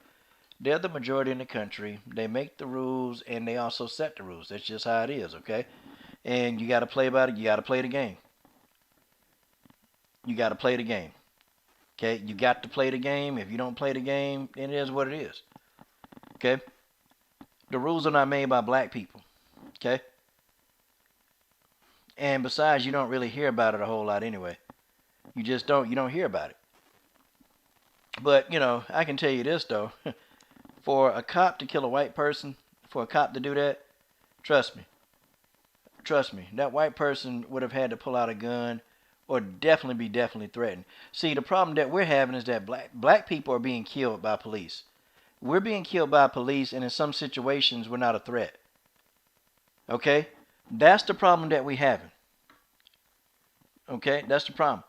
They're the majority in the country. They make the rules, and they also set the rules. That's just how it is, okay? And you got to play by it. You got to play the game. You got to play the game. Okay? You got to play the game. If you don't play the game, then it is what it is. Okay? The rules are not made by black people. Okay? And besides, you don't really hear about it a whole lot anyway. You just don't. You don't hear about it. But, I can tell you this, though. For a cop to kill a white person, for a cop to do that, trust me, that white person would have had to pull out a gun or definitely threatened. See, the problem that we're having is that black people are being killed by police. We're being killed by police, and in some situations, we're not a threat. Okay? That's the problem that we're having. Okay? That's the problem.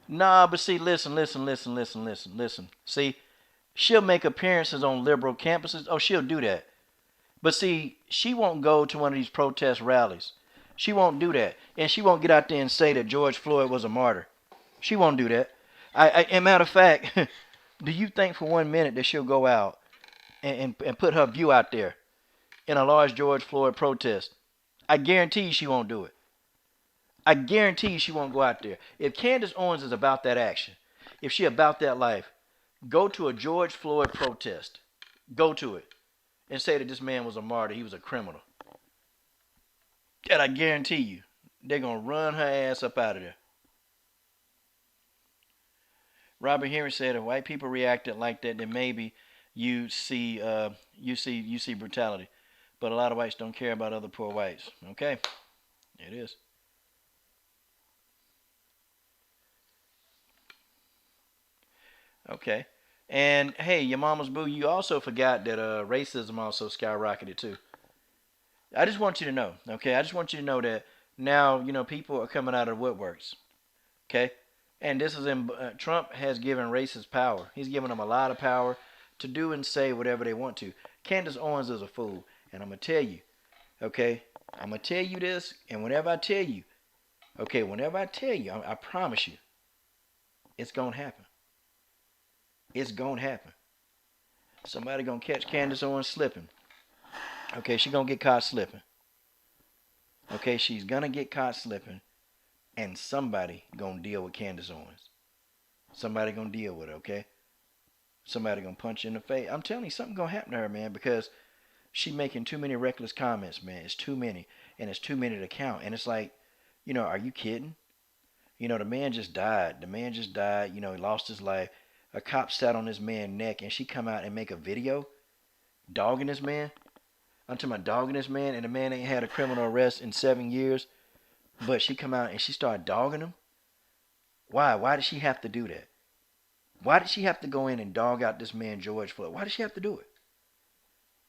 Nah, but see, listen. See, she'll make appearances on liberal campuses. Oh, she'll do that. But see, she won't go to one of these protest rallies. She won't do that. And she won't get out there and say that George Floyd was a martyr. She won't do that. As a matter of fact, do you think for 1 minute that she'll go out and put her view out there in a large George Floyd protest? I guarantee you she won't do it. I guarantee you she won't go out there. If Candace Owens is about that action, if she about that life, go to a George Floyd protest. Go to it. And say that this man was a martyr. He was a criminal. And I guarantee you, they're going to run her ass up out of there. Robert Henry said if white people reacted like that, then maybe you see brutality. But a lot of whites don't care about other poor whites. Okay? It is. Okay. And hey, your mama's boo, you also forgot that racism also skyrocketed too. I just want you to know, okay? I just want you to know that now, people are coming out of the woodworks, okay? And this is Trump has given racists power. He's given them a lot of power to do and say whatever they want to. Candace Owens is a fool, and I'm gonna tell you, okay? I'm gonna tell you this, and whenever I tell you, I promise you, it's gonna happen. It's gonna happen. Somebody gonna catch Candace Owens slipping. Okay, she gonna get caught slipping. Okay, she's gonna get caught slipping, and somebody gonna deal with Candace Owens. Somebody gonna deal with it, okay? Somebody gonna punch her in the face. I'm telling you, something gonna happen to her, man, because she making too many reckless comments, man. It's too many, and it's too many to count. And it's like, are you kidding? The man just died. He lost his life. A cop sat on this man's neck, and she come out and make a video dogging this man. I'm talking about dogging this man, and the man ain't had a criminal arrest in 7 years, but she come out and she started dogging him. Why? Why did she have to do that? Why did she have to go in and dog out this man, George Floyd? Why did she have to do it?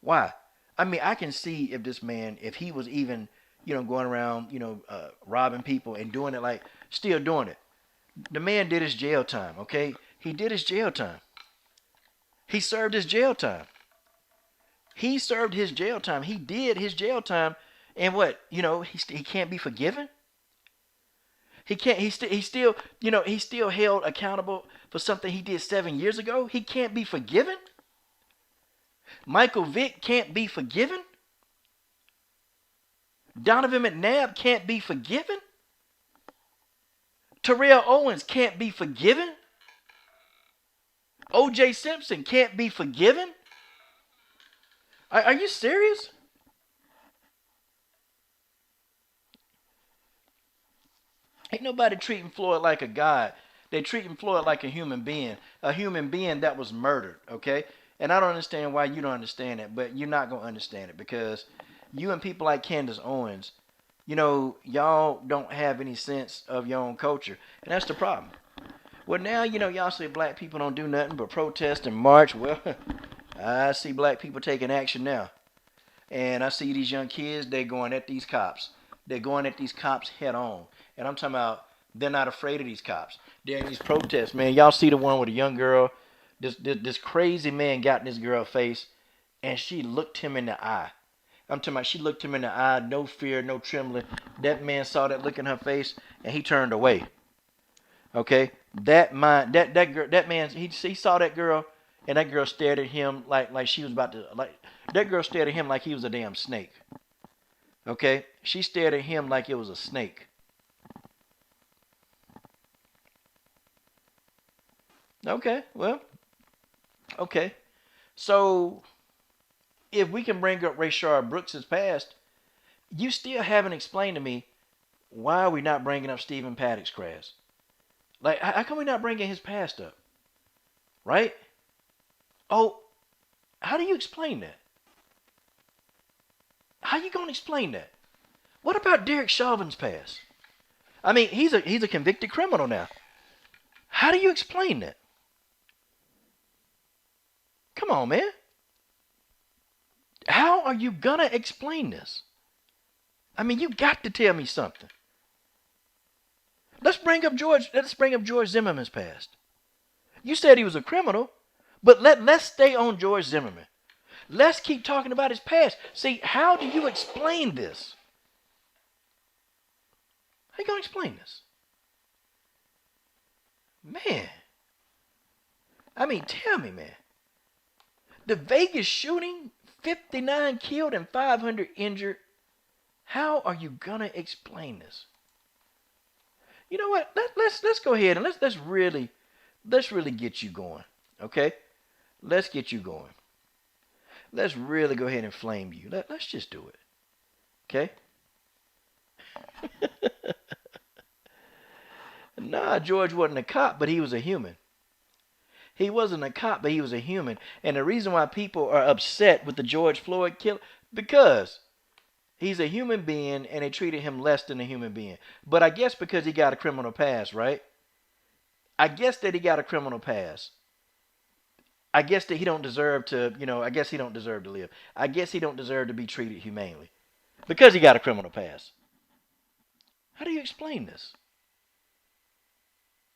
Why? I mean, I can see if this man, if he was even, going around, robbing people and doing it, like, still doing it. The man did his jail time, okay? He did his jail time. He served his jail time. He served his jail time. He did his jail time. And what? He can't be forgiven? He can't, he's still held accountable for something he did 7 years ago. He can't be forgiven. Michael Vick can't be forgiven. Donovan McNabb can't be forgiven. Terrell Owens can't be forgiven. O.J. Simpson can't be forgiven. Are you serious? Ain't nobody treating Floyd like a god. They treating Floyd like a human being that was murdered, okay? And I don't understand why you don't understand it, but you're not going to understand it because you and people like Candace Owens, y'all don't have any sense of your own culture. And that's the problem. Well, now, y'all say black people don't do nothing but protest and march. Well, I see black people taking action now. And I see these young kids, they're going at these cops. They're going at these cops head on. And I'm talking about they're not afraid of these cops. They're in these protests, man. Y'all see the one with a young girl. This crazy man got in this girl's face, and she looked him in the eye. I'm talking about she looked him in the eye, no fear, no trembling. That man saw that look in her face, and he turned away. Okay, that man, he saw that girl, and that girl stared at him like she was about to That girl stared at him like he was a damn snake. Okay, she stared at him like it was a snake. Okay, well, okay. So, if we can bring up Rayshard Brooks' past, you still haven't explained to me why are we not bringing up Stephen Paddock's crash. Like, how come we not bringing his past up? Right? Oh, how do you explain that? How you going to explain that? What about Derek Chauvin's past? I mean, he's a convicted criminal now. How do you explain that? Come on, man. How are you gonna explain this? I mean, you got to tell me something. Let's bring up George Zimmerman's past. You said he was a criminal, but let's stay on George Zimmerman. Let's keep talking about his past. See, how do you explain this? How you gonna explain this? Man. I mean, tell me, man. The Vegas shooting, 59 killed and 500 injured. How are you gonna explain this? You know what? Let's go ahead and let's really get you going. Okay? Let's get you going. Let's really go ahead and flame you. Let's just do it. Okay? Nah, George wasn't a cop, but he was a human. He wasn't a cop, but he was a human. And the reason why people are upset with the George Floyd kill, because he's a human being and they treated him less than a human being. But I guess because he got a criminal past, right? I guess that he got a criminal past. I guess that he don't deserve to, I guess he don't deserve to live. I guess he don't deserve to be treated humanely. Because he got a criminal past. How do you explain this?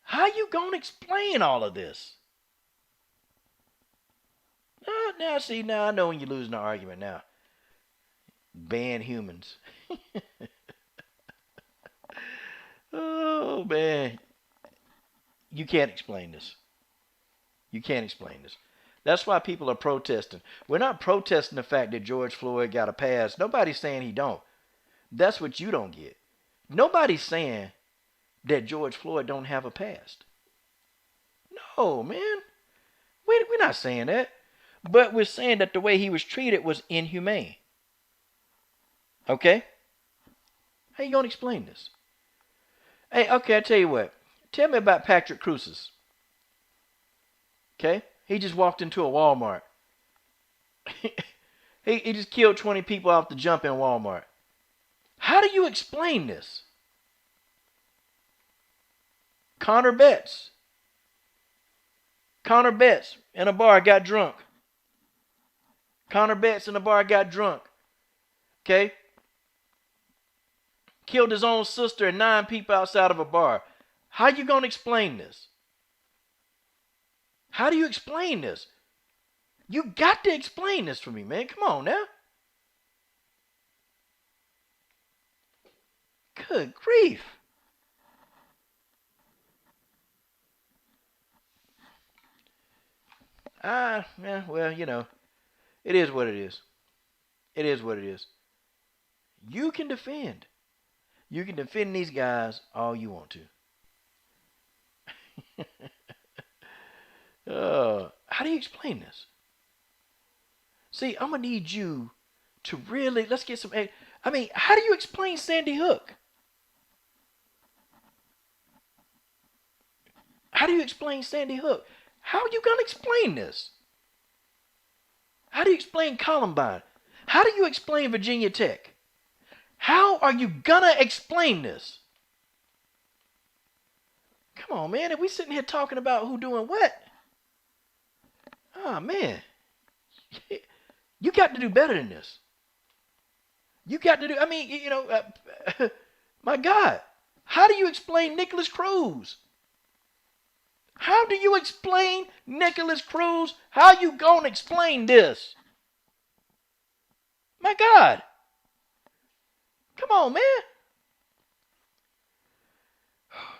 How you gonna explain all of this? Now, see, now I know when you're losing the argument now. Ban humans. Oh, man. You can't explain this. You can't explain this. That's why people are protesting. We're not protesting the fact that George Floyd got a pass. Nobody's saying he don't. That's what you don't get. Nobody's saying that George Floyd don't have a past. No, man. We're not saying that. But we're saying that the way he was treated was inhumane. Okay? How you going to explain this? Hey, okay, I tell you what. Tell me about Patrick Cruces. Okay? He just walked into a Walmart. he just killed 20 people off the jump in Walmart. How do you explain this? Connor Betts. Connor Betts in a bar got drunk. Connor Betts in a bar got drunk. Okay? Killed his own sister and 9 people outside of a bar. How you going to explain this? How do you explain this? You got to explain this for me, man. Come on now. Good grief. Yeah, well, you know, it is what it is. It is what it is. You can defend. You can defend these guys all you want to. How do you explain this? See, I'm going to need you to really, let's get some, I mean, how do you explain Sandy Hook? How do you explain Sandy Hook? How are you going to explain this? How do you explain Columbine? How do you explain Virginia Tech? How are you going to explain this? Come on, man. If we sitting here talking about who doing what? Oh, man. You got to do better than this. You got to do, I mean, you know, my God. How do you explain Nicholas Cruz? How do you explain Nicholas Cruz? How you going to explain this? My God. Come on, man.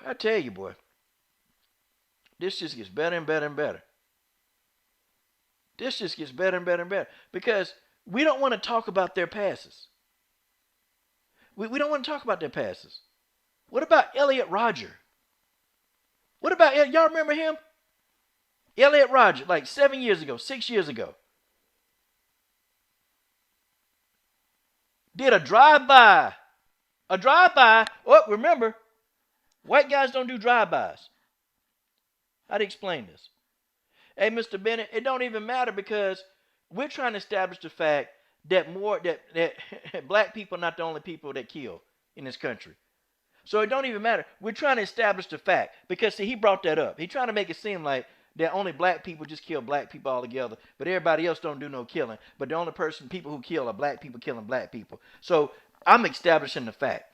I tell you, boy. This just gets better and better and better. This just gets better and better and better. Because we don't want to talk about their passes. We don't want to talk about their passes. What about Elliot Rodger? What about, y'all remember him? Elliot Rodger, like 7 years ago, 6 years ago. Did a drive-by. A drive-by. Oh, remember, white guys don't do drive-bys. How do you explain this? Hey, Mr. Bennett, it don't even matter because we're trying to establish the fact that that black people are not the only people that kill in this country. So it don't even matter. We're trying to establish the fact because, see, he brought that up. He's trying to make it seem like that only black people just kill black people altogether, but everybody else don't do no killing. But the only people who kill are black people killing black people. So I'm establishing the fact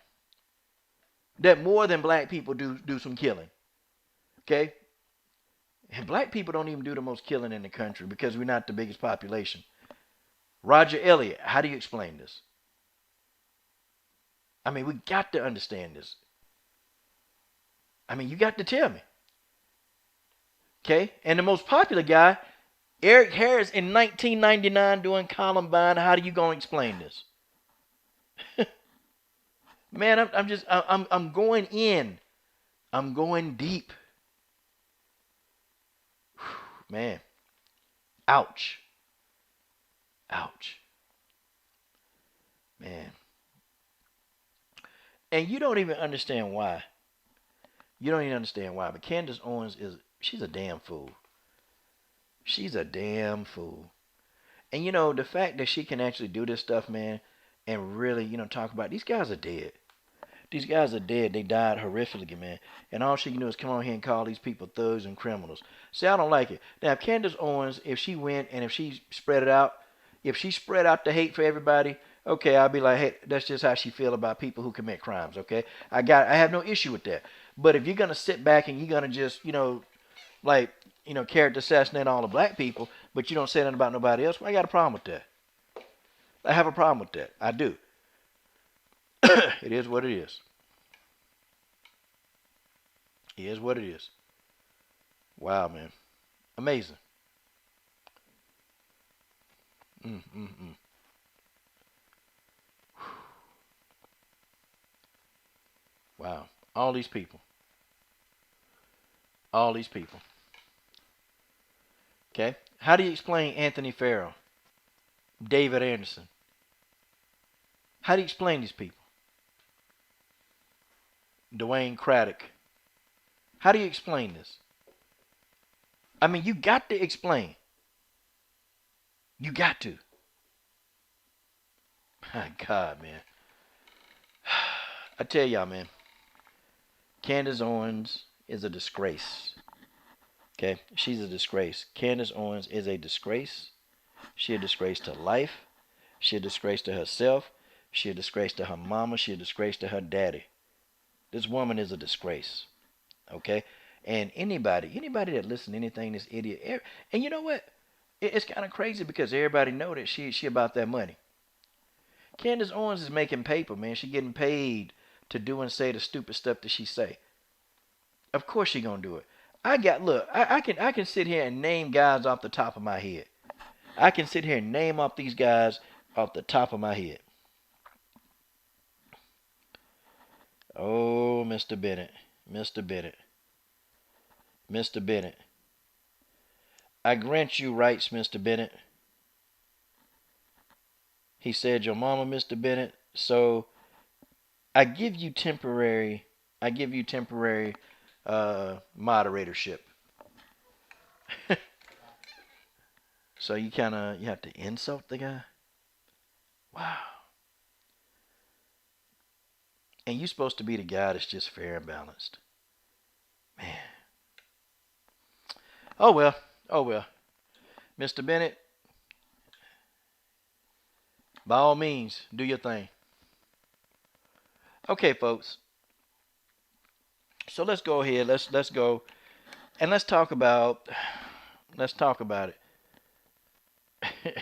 that more than black people do some killing. Okay? And black people don't even do the most killing in the country because we're not the biggest population. Roger Elliott, how do you explain this? I mean, we got to understand this. I mean, you got to tell me. Okay? And the most popular guy, Eric Harris in 1999 doing Columbine. How do you going to explain this? Man, I'm going in. I'm going deep. Man. Ouch. Ouch. Man. And you don't even understand why. You don't even understand why. But Candace Owens she's a damn fool. She's a damn fool. And you know, the fact that she can actually do this stuff, man, and really, you know, talk about these guys are dead. These guys are dead. They died horrifically, man. And all she can do is come on here and call these people thugs and criminals. See, I don't like it. Now, if Candace Owens, if she went and if she spread it out, if she spread out the hate for everybody, okay, I'll be like, hey, that's just how she feel about people who commit crimes, okay? I have no issue with that. But if you're going to sit back and you're going to just, you know, like character assassinate all the black people, but you don't say nothing about nobody else. Well, I got a problem with that. I have a problem with that. I do. It is what it is. It is what it is. Wow, man. Amazing. Mm. Wow. All these people. All these people. Okay? How do you explain Anthony Farrell? David Anderson? How do you explain these people? Dwayne Craddock? How do you explain this? I mean, you got to explain. You got to. My God, man. I tell y'all, man. Candace Owens is a disgrace. Okay? She's a disgrace. Candace Owens is a disgrace. She a disgrace to life. She a disgrace to herself. She a disgrace to her mama. She a disgrace to her daddy. This woman is a disgrace. Okay? And anybody that listens to anything this idiot, and you know what? It's kind of crazy because everybody know that she about that money. Candace Owens is making paper, man. She getting paid to do and say the stupid stuff that she say. Of course she gonna do it. I can sit here and name guys off the top of my head. I can sit here and name off these guys off the top of my head. Oh, Mr. Bennett. Mr. Bennett. Mr. Bennett. I grant you rights, Mr. Bennett. He said, your mama, Mr. Bennett. So I give you temporary moderatorship. So you have to insult the guy? Wow. And you're supposed to be the guy that's just fair and balanced. Man. Oh well. Mr. Bennett, by all means, do your thing. Okay, folks. So let's go ahead. Let's go and let's talk about it.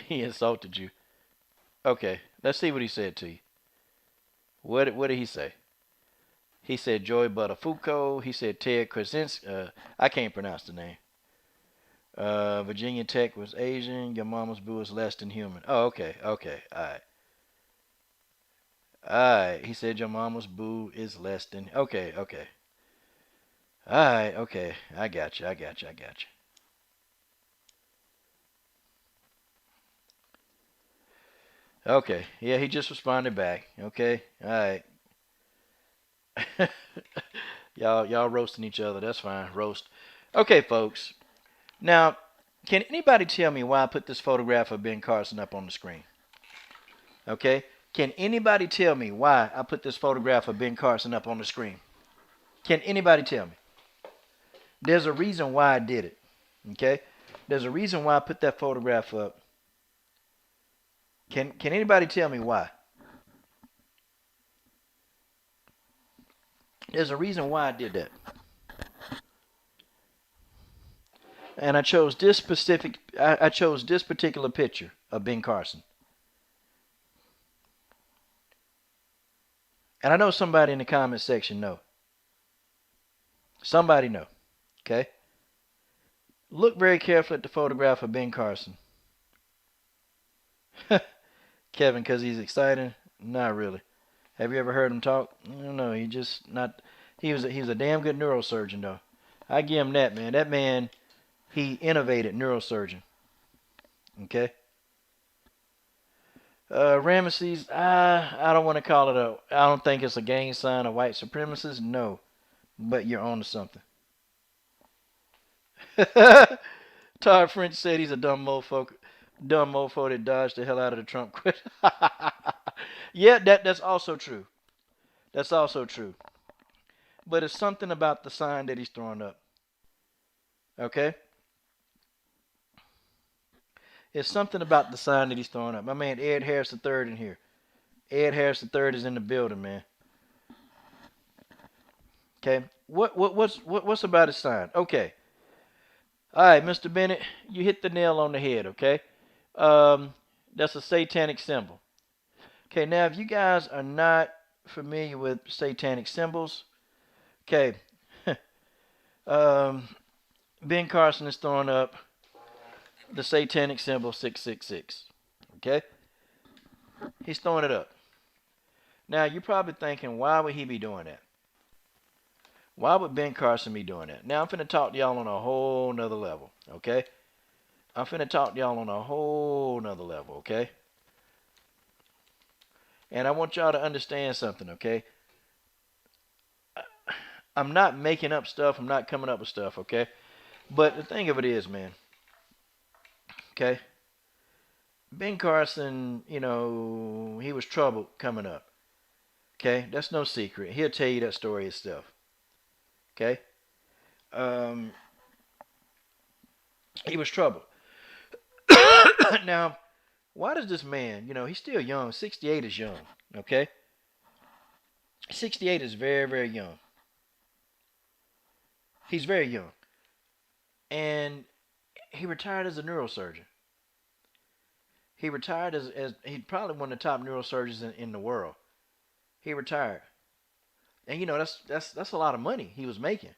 He insulted you. Okay, let's see what he said to you. What did he say? He said Joy Buttafuoco. He said Ted Krasinski. I can't pronounce the name. Virginia Tech was Asian. Your mama's boo is less than human. Oh, okay. All right. He said your mama's boo is less than. Okay. All right. Okay. I got you. Okay. Yeah, he just responded back. Okay. All right. y'all roasting each other. That's fine. Roast. Okay, folks. Now, can anybody tell me why I put this photograph of Ben Carson up on the screen? Okay? Can anybody tell me why I put this photograph of Ben Carson up on the screen? Can anybody tell me? There's a reason why I did it. Okay? There's a reason why I put that photograph up. Can anybody tell me why? There's a reason why I did that. And I chose this particular picture of Ben Carson. And I know somebody in the comment section know. Somebody know. Okay? Look very carefully at the photograph of Ben Carson. Kevin, because he's excited? Not really. Have you ever heard him talk? No, he just not. He was a damn good neurosurgeon though. I give him that, man. That man, he innovated neurosurgeon. Okay. Ramesses, I don't want to call it I don't think it's a gang sign of white supremacists. No, but you're on to something. Todd French said he's a dumb mofo that dodged the hell out of the Trump quit. Yeah, that's also true. That's also true. But it's something about the sign that he's throwing up. Okay? It's something about the sign that he's throwing up. My man Ed Harris III in here. Ed Harris III is in the building, man. Okay? What's about his sign? Okay. All right, Mr. Bennett, you hit the nail on the head, okay? Um, that's a satanic symbol. Okay, now if you guys are not familiar with satanic symbols, okay, um, Ben Carson is throwing up the satanic symbol 666. Okay, he's throwing it up. Now you're probably thinking, why would he be doing that? Why would Ben Carson be doing that? Now I'm finna talk to y'all on a whole nother level. Okay, I'm finna talk to y'all on a whole nother level. Okay, and I want y'all to understand something. Okay, I'm not making up stuff. I'm not coming up with stuff. Okay, but the thing of it is, man. Okay, Ben Carson, he was troubled coming up. Okay, that's no secret. He'll tell you that story himself. Okay, um, he was troubled. Now, why does this man, he's still young. 68 is young. Okay, 68 is very, very young. He's very young, and he retired as a neurosurgeon. He retired as he's probably one of the top neurosurgeons in the world. He retired, and that's a lot of money he was making.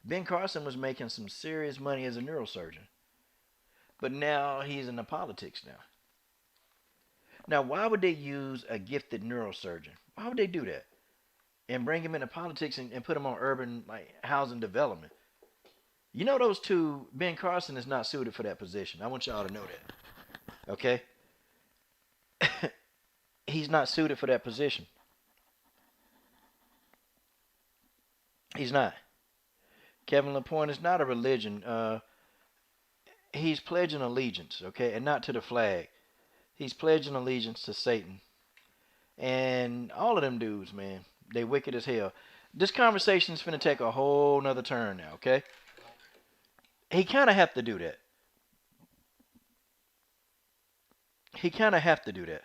Ben Carson was making some serious money as a neurosurgeon. But now he's in the politics now. Now, why would they use a gifted neurosurgeon? Why would they do that? And bring him into politics and put him on urban housing development. You know those two, Ben Carson is not suited for that position. I want y'all to know that. Okay? He's not suited for that position. He's not. Kevin LaPointe is not a religion. He's pledging allegiance, okay, and not to the flag. He's pledging allegiance to Satan. And all of them dudes, man, they wicked as hell. This conversation is finna take a whole nother turn now, okay? He kind of have to do that. He kind of have to do that.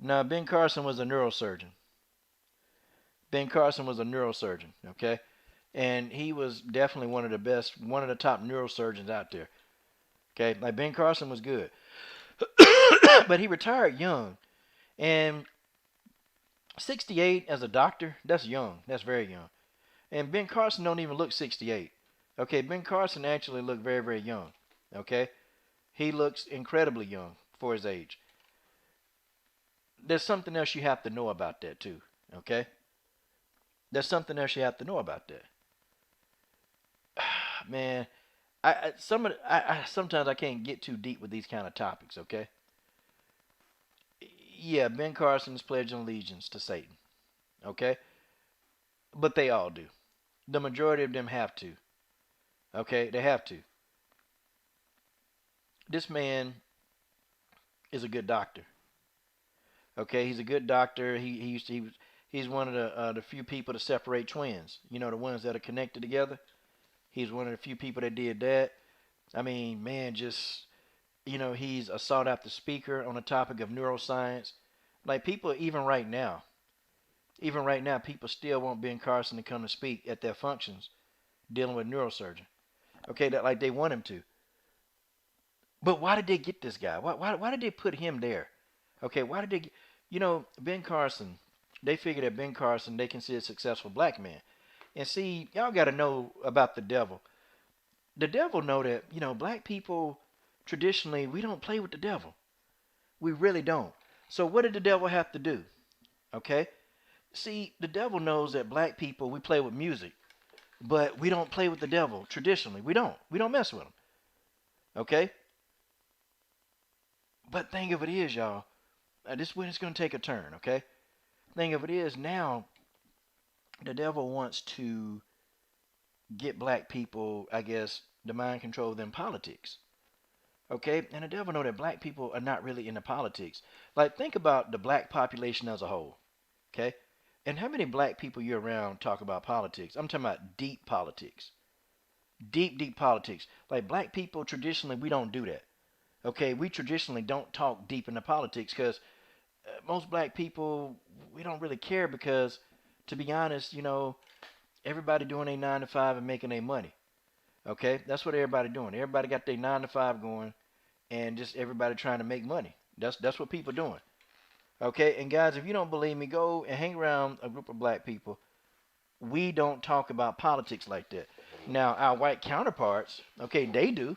Now, Ben Carson was a neurosurgeon. Ben Carson was a neurosurgeon, okay? And he was definitely one of the best, one of the top neurosurgeons out there. Okay, like Ben Carson was good. But he retired young. And 68 as a doctor, that's young. That's very young. And Ben Carson don't even look 68. Okay, Ben Carson actually looked very, very young. Okay? He looks incredibly young for his age. There's something else you have to know about that too. Okay? There's something else you have to know about that. Man, sometimes I can't get too deep with these kind of topics, okay? Yeah, Ben Carson is pledging allegiance to Satan, okay? But they all do. The majority of them have to, okay? They have to. This man is a good doctor, okay? He's a good doctor. He's one of the few people to separate twins. You know, the ones that are connected together. He's one of the few people that did that. I mean, man, he's a sought after speaker on the topic of neuroscience. Like people, even right now, people still want Ben Carson to come to speak at their functions dealing with neurosurgeon. Okay, that like they want him to. But why did they get this guy? Why did they put him there? Okay, why did they get, Ben Carson, they figured that Ben Carson, they consider a successful black man. And see, y'all got to know about the devil. The devil know that, black people, traditionally, we don't play with the devil. We really don't. So what did the devil have to do? Okay? See, the devil knows that black people, we play with music. But we don't play with the devil, traditionally. We don't. We don't mess with him. Okay? But thing of it is, y'all, this is when it's going to take a turn, okay? Thing of it is, now, the devil wants to get black people, I guess, to mind control them politics. Okay? And the devil know that black people are not really into politics. Like, think about the black population as a whole. Okay? And how many black people you're around talk about politics? I'm talking about deep politics. Deep, deep politics. Like, black people, traditionally, we don't do that. Okay? We traditionally don't talk deep into politics because most black people, we don't really care because, to be honest, everybody doing a 9 to 5 and making their money. Okay, that's what everybody doing. Everybody got their 9 to 5 going, and just everybody trying to make money. That's what people doing. Okay, and guys, if you don't believe me, go and hang around a group of black people. We don't talk about politics like that. Now, our white counterparts, okay, they do.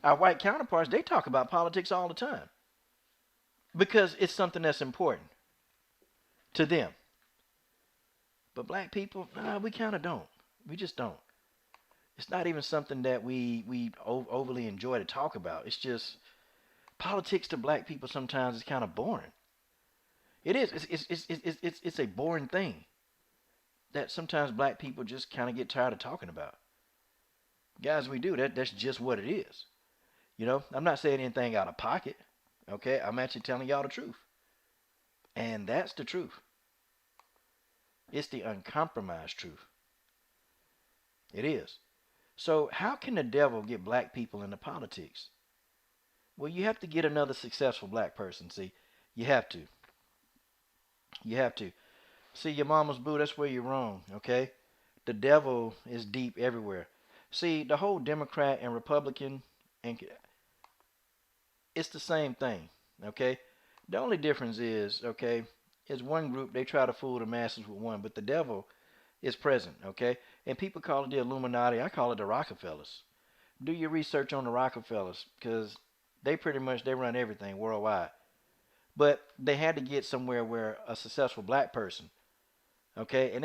Our white counterparts, they talk about politics all the time because it's something that's important to them. But black people, nah, we kind of don't. We just don't. It's not even something that we overly enjoy to talk about. It's just politics to black people sometimes is kind of boring. It is. It's a boring thing that sometimes black people just kind of get tired of talking about. Guys, we do that. That's just what it is. You know, I'm not saying anything out of pocket. Okay, I'm actually telling y'all the truth, and that's the truth. It's the uncompromised truth. It is. So how can the devil get black people into politics? Well, you have to get another successful black person. See, you have to. You have to. See, your mama's boo, that's where you're wrong, okay? The devil is deep everywhere. See, the whole Democrat and Republican, and it's the same thing, okay? The only difference is, okay, is one group, they try to fool the masses with one, but the devil is present, okay? And people call it the Illuminati. I call it the Rockefellers. Do your research on the Rockefellers, because they pretty much, they run everything worldwide. But they had to get somewhere where a successful black person, okay, and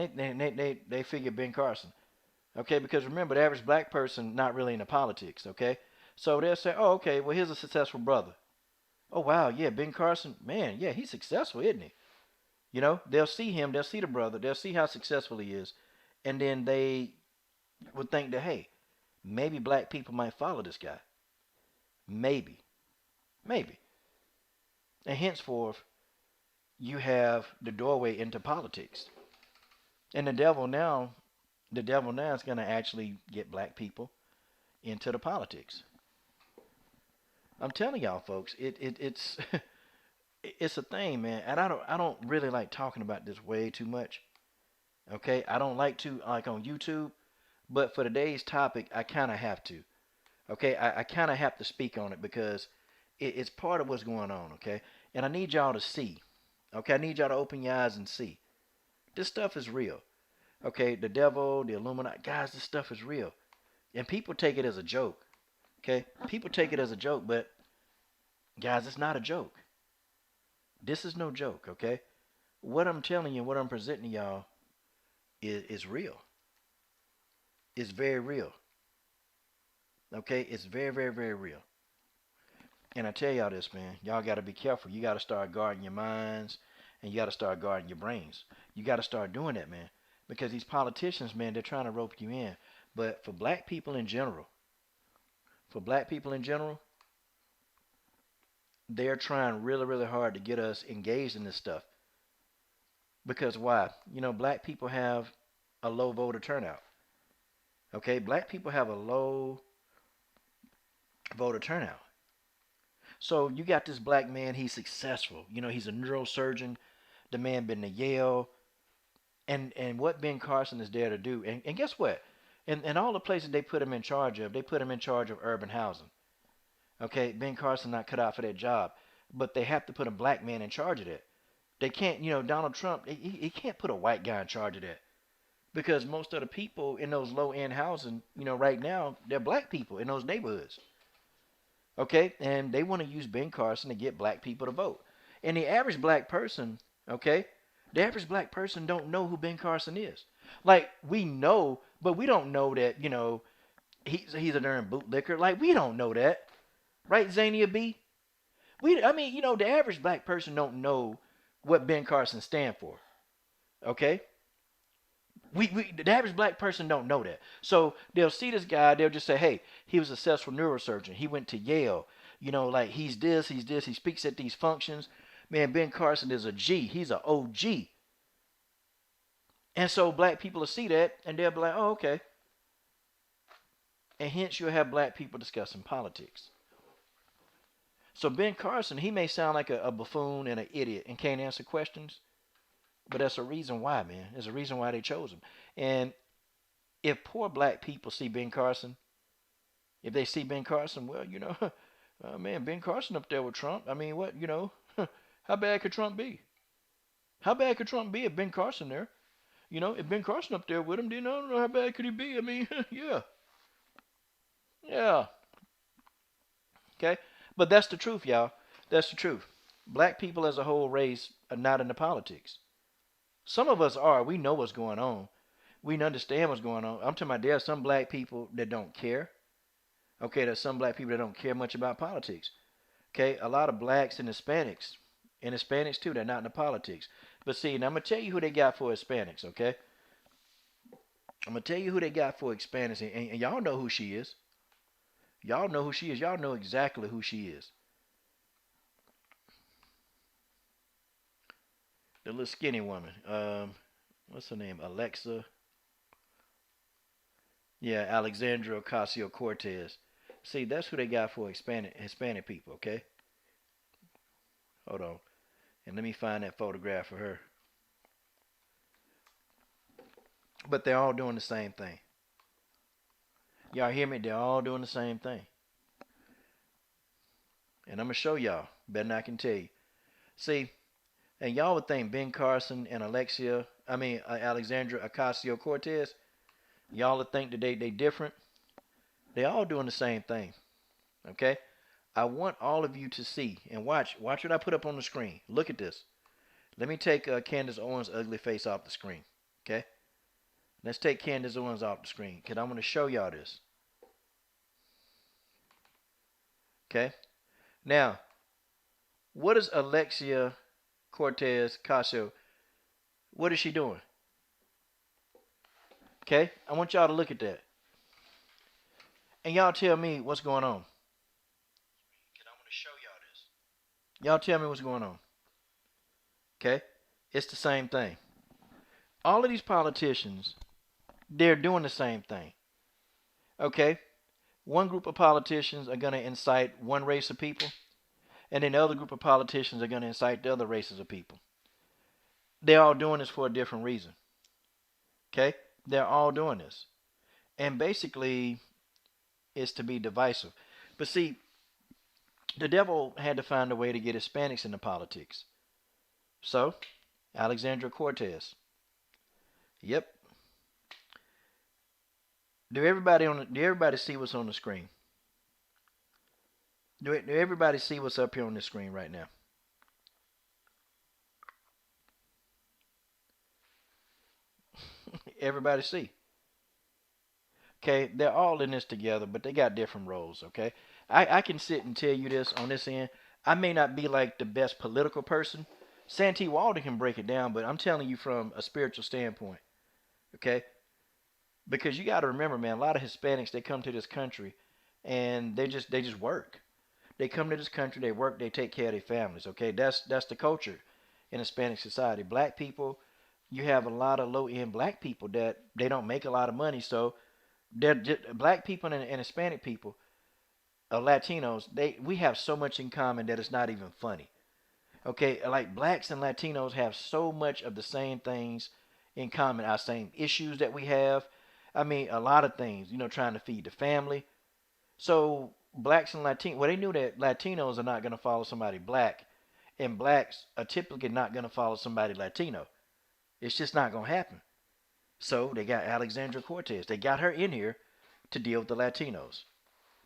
they figure Ben Carson, okay, because remember, the average black person not really into politics, okay, so they'll say, oh, okay, well, here's a successful brother. Oh, wow, yeah, Ben Carson, man, yeah, he's successful, isn't he? You know, they'll see him, they'll see the brother, they'll see how successful he is, and then they would think that, hey, maybe black people might follow this guy. Maybe. Maybe. And henceforth, you have the doorway into politics. And the devil now is going to actually get black people into the politics. I'm telling y'all, folks, it's it's a thing, man. And I don't really like talking about this way too much. Okay, I don't like to like on YouTube, but for today's topic, I kind of have to. Okay, I kind of have to speak on it because it's part of what's going on. Okay, and I need y'all to see. Okay, I need y'all to open your eyes and see. This stuff is real. Okay, the devil, the Illuminati, guys, this stuff is real, and people take it as a joke. Okay, people take it as a joke, but guys, it's not a joke. This is no joke. Okay, what I'm telling you, what I'm presenting to y'all is real. It's very real. Okay, it's very, very, very real. And I tell y'all this, man, y'all got to be careful. You got to start guarding your minds, and you got to start guarding your brains. You got to start doing that, man, because these politicians, man, they're trying to rope you in. But for black people in general, they're trying really, really hard to get us engaged in this stuff. Because why? You know, black people have a low voter turnout. Okay, black people have a low voter turnout. So you got this black man, he's successful. You know, he's a neurosurgeon. The man been to Yale. And what Ben Carson is there to do. And guess what? And all the places they put him in charge of, they put him in charge of urban housing. Okay, Ben Carson not cut out for that job. But they have to put a black man in charge of that. They can't, you know, Donald Trump, he can't put a white guy in charge of that. Because most of the people in those low-end housing, you know, right now, they're black people in those neighborhoods. Okay, and they want to use Ben Carson to get black people to vote. And the average black person, okay, the average black person don't know who Ben Carson is. Like, we know, but we don't know that, you know, he's a darn bootlicker. Like, we don't know that. Right, Zania B? I mean, you know, the average black person don't know what Ben Carson stand for. Okay? The average black person don't know that. So they'll see this guy, they'll just say, hey, he was a successful neurosurgeon. He went to Yale. You know, like he's this, he speaks at these functions. Man, Ben Carson is a G. He's an OG. And so black people will see that and they'll be like, oh, okay. And hence you'll have black people discussing politics. So Ben Carson, he may sound like a buffoon and an idiot and can't answer questions. But that's a reason why, man. There's a reason why they chose him. And if poor black people see Ben Carson, If they see Ben Carson, well, man, Ben Carson up there with Trump. I mean, what, how bad could Trump be? How bad could Trump be if Ben Carson there? If Ben Carson up there with him, then I don't know how bad could he be. I mean, yeah, yeah, okay. But that's the truth, y'all. That's the truth. Black people as a whole race are not into politics. Some of us are. We know what's going on. We understand what's going on. I'm talking about there are some black people that don't care. Okay, there's some black people that don't care much about politics. Okay, a lot of blacks and Hispanics too, they're not into politics. But see, now I'm gonna tell you who they got for Hispanics. Okay, I'm gonna tell you who they got for Hispanics, and y'all know who she is. Y'all know who she is. Y'all know exactly who she is. The little skinny woman. What's her name? Alexa. Yeah, Alexandra Ocasio Cortez. See, that's who they got for Hispanic people. Okay, hold on, and let me find that photograph of her. But they're all doing the same thing. Y'all hear me? They're all doing the same thing. And I'm going to show y'all. Better than I can tell you. See, and y'all would think Ben Carson and Alexandra Ocasio-Cortez, y'all would think that they different. They all doing the same thing. Okay? I want all of you to see and watch what I put up on the screen. Look at this. Let me take Candace Owens' ugly face off the screen. Okay? Let's take Candace Owens off the screen because I'm going to show y'all this. Okay? Now, what is Alexia Cortez Casio? What is she doing? Okay? I want y'all to look at that. And y'all tell me what's going on. Because I'm going to show y'all this. Y'all tell me what's going on. Okay? It's the same thing. All of these politicians, they're doing the same thing. Okay? One group of politicians are going to incite one race of people, and then the other group of politicians are going to incite the other races of people. They're all doing this for a different reason. Okay? They're all doing this. And basically, it's to be divisive. But see, the devil had to find a way to get Hispanics into politics. So, Alexandra Cortez. Yep. Do everybody see what's on the screen? Do everybody see what's up here on the screen right now? Everybody see? Okay, they're all in this together, but they got different roles, okay? I can sit and tell you this on this end. I may not be like the best political person. Santee Walden can break it down, but I'm telling you from a spiritual standpoint, okay? Because you got to remember, man, a lot of Hispanics, they come to this country and they just work. They come to this country, they work, they take care of their families, okay? That's the culture in Hispanic society. Black people, you have a lot of low-end black people that they don't make a lot of money, so they're just, black people and Hispanic people, Latinos, we have so much in common that it's not even funny. Okay, like blacks and Latinos have so much of the same things in common, our same issues that we have. I mean, a lot of things, trying to feed the family. So blacks and Latinos, well, they knew that Latinos are not going to follow somebody black, and blacks are typically not going to follow somebody Latino. It's just not going to happen. So they got Alexandra Cortez. They got her in here to deal with the Latinos.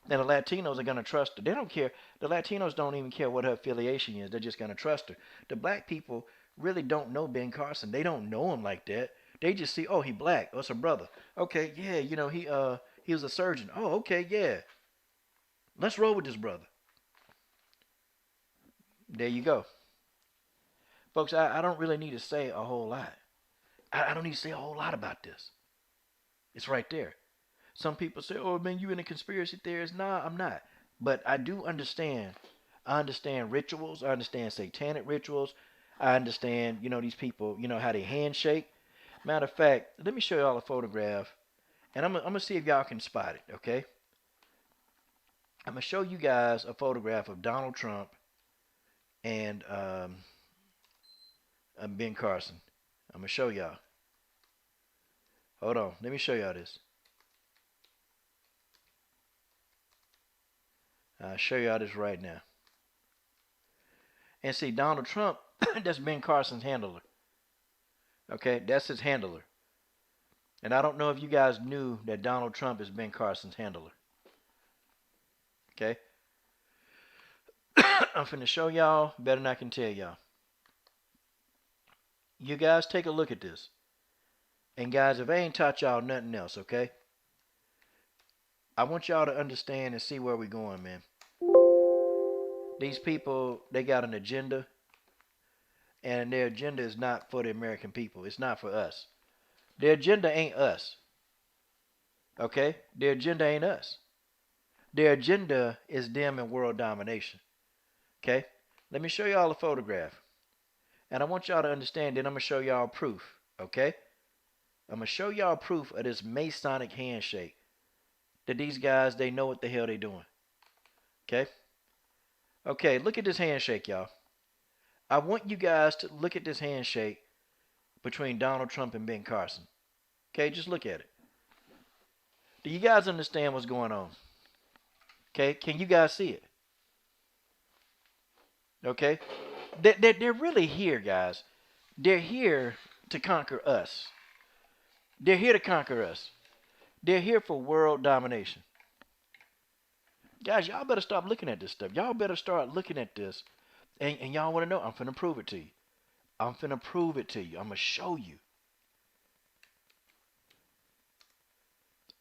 Now the Latinos are going to trust her. They don't care. The Latinos don't even care what her affiliation is. They're just going to trust her. The black people really don't know Ben Carson. They don't know him like that. They just see, oh, he black. Oh, it's a brother. Okay, yeah, he was a surgeon. Oh, okay, yeah. Let's roll with this brother. There you go. Folks, I don't really need to say a whole lot. I don't need to say a whole lot about this. It's right there. Some people say, oh, man, you in a conspiracy theorist. Nah, I'm not. But I do understand. I understand rituals. I understand satanic rituals. I understand, these people, how they handshake. Matter of fact, let me show y'all a photograph. And I'm going to see if y'all can spot it, okay? I'm going to show you guys a photograph of Donald Trump and Ben Carson. I'm going to show y'all. Hold on. Let me show y'all this. I'll show y'all this right now. And see, Donald Trump, that's Ben Carson's handler. Okay, that's his handler. And I don't know if you guys knew that Donald Trump is Ben Carson's handler. Okay? I'm finna show y'all better than I can tell y'all. You guys take a look at this. And guys, if I ain't taught y'all nothing else, okay? I want y'all to understand and see where we're going, man. These people, they got an agenda. And their agenda is not for the American people. It's not for us. Their agenda ain't us. Okay? Their agenda ain't us. Their agenda is them and world domination. Okay? Let me show y'all a photograph. And I want y'all to understand, then I'm going to show y'all proof. Okay? I'm going to show y'all proof of this Masonic handshake. That these guys, they know what the hell they doing. Okay? Okay, look at this handshake, y'all. I want you guys to look at this handshake between Donald Trump and Ben Carson. Okay, just look at it. Do you guys understand what's going on? Okay, can you guys see it? Okay, they're really here, guys. They're here to conquer us. They're here to conquer us. They're here for world domination. Guys, y'all better stop looking at this stuff. Y'all better start looking at this. And y'all want to know, I'm finna prove it to you. I'm finna prove it to you. I'm gonna show you.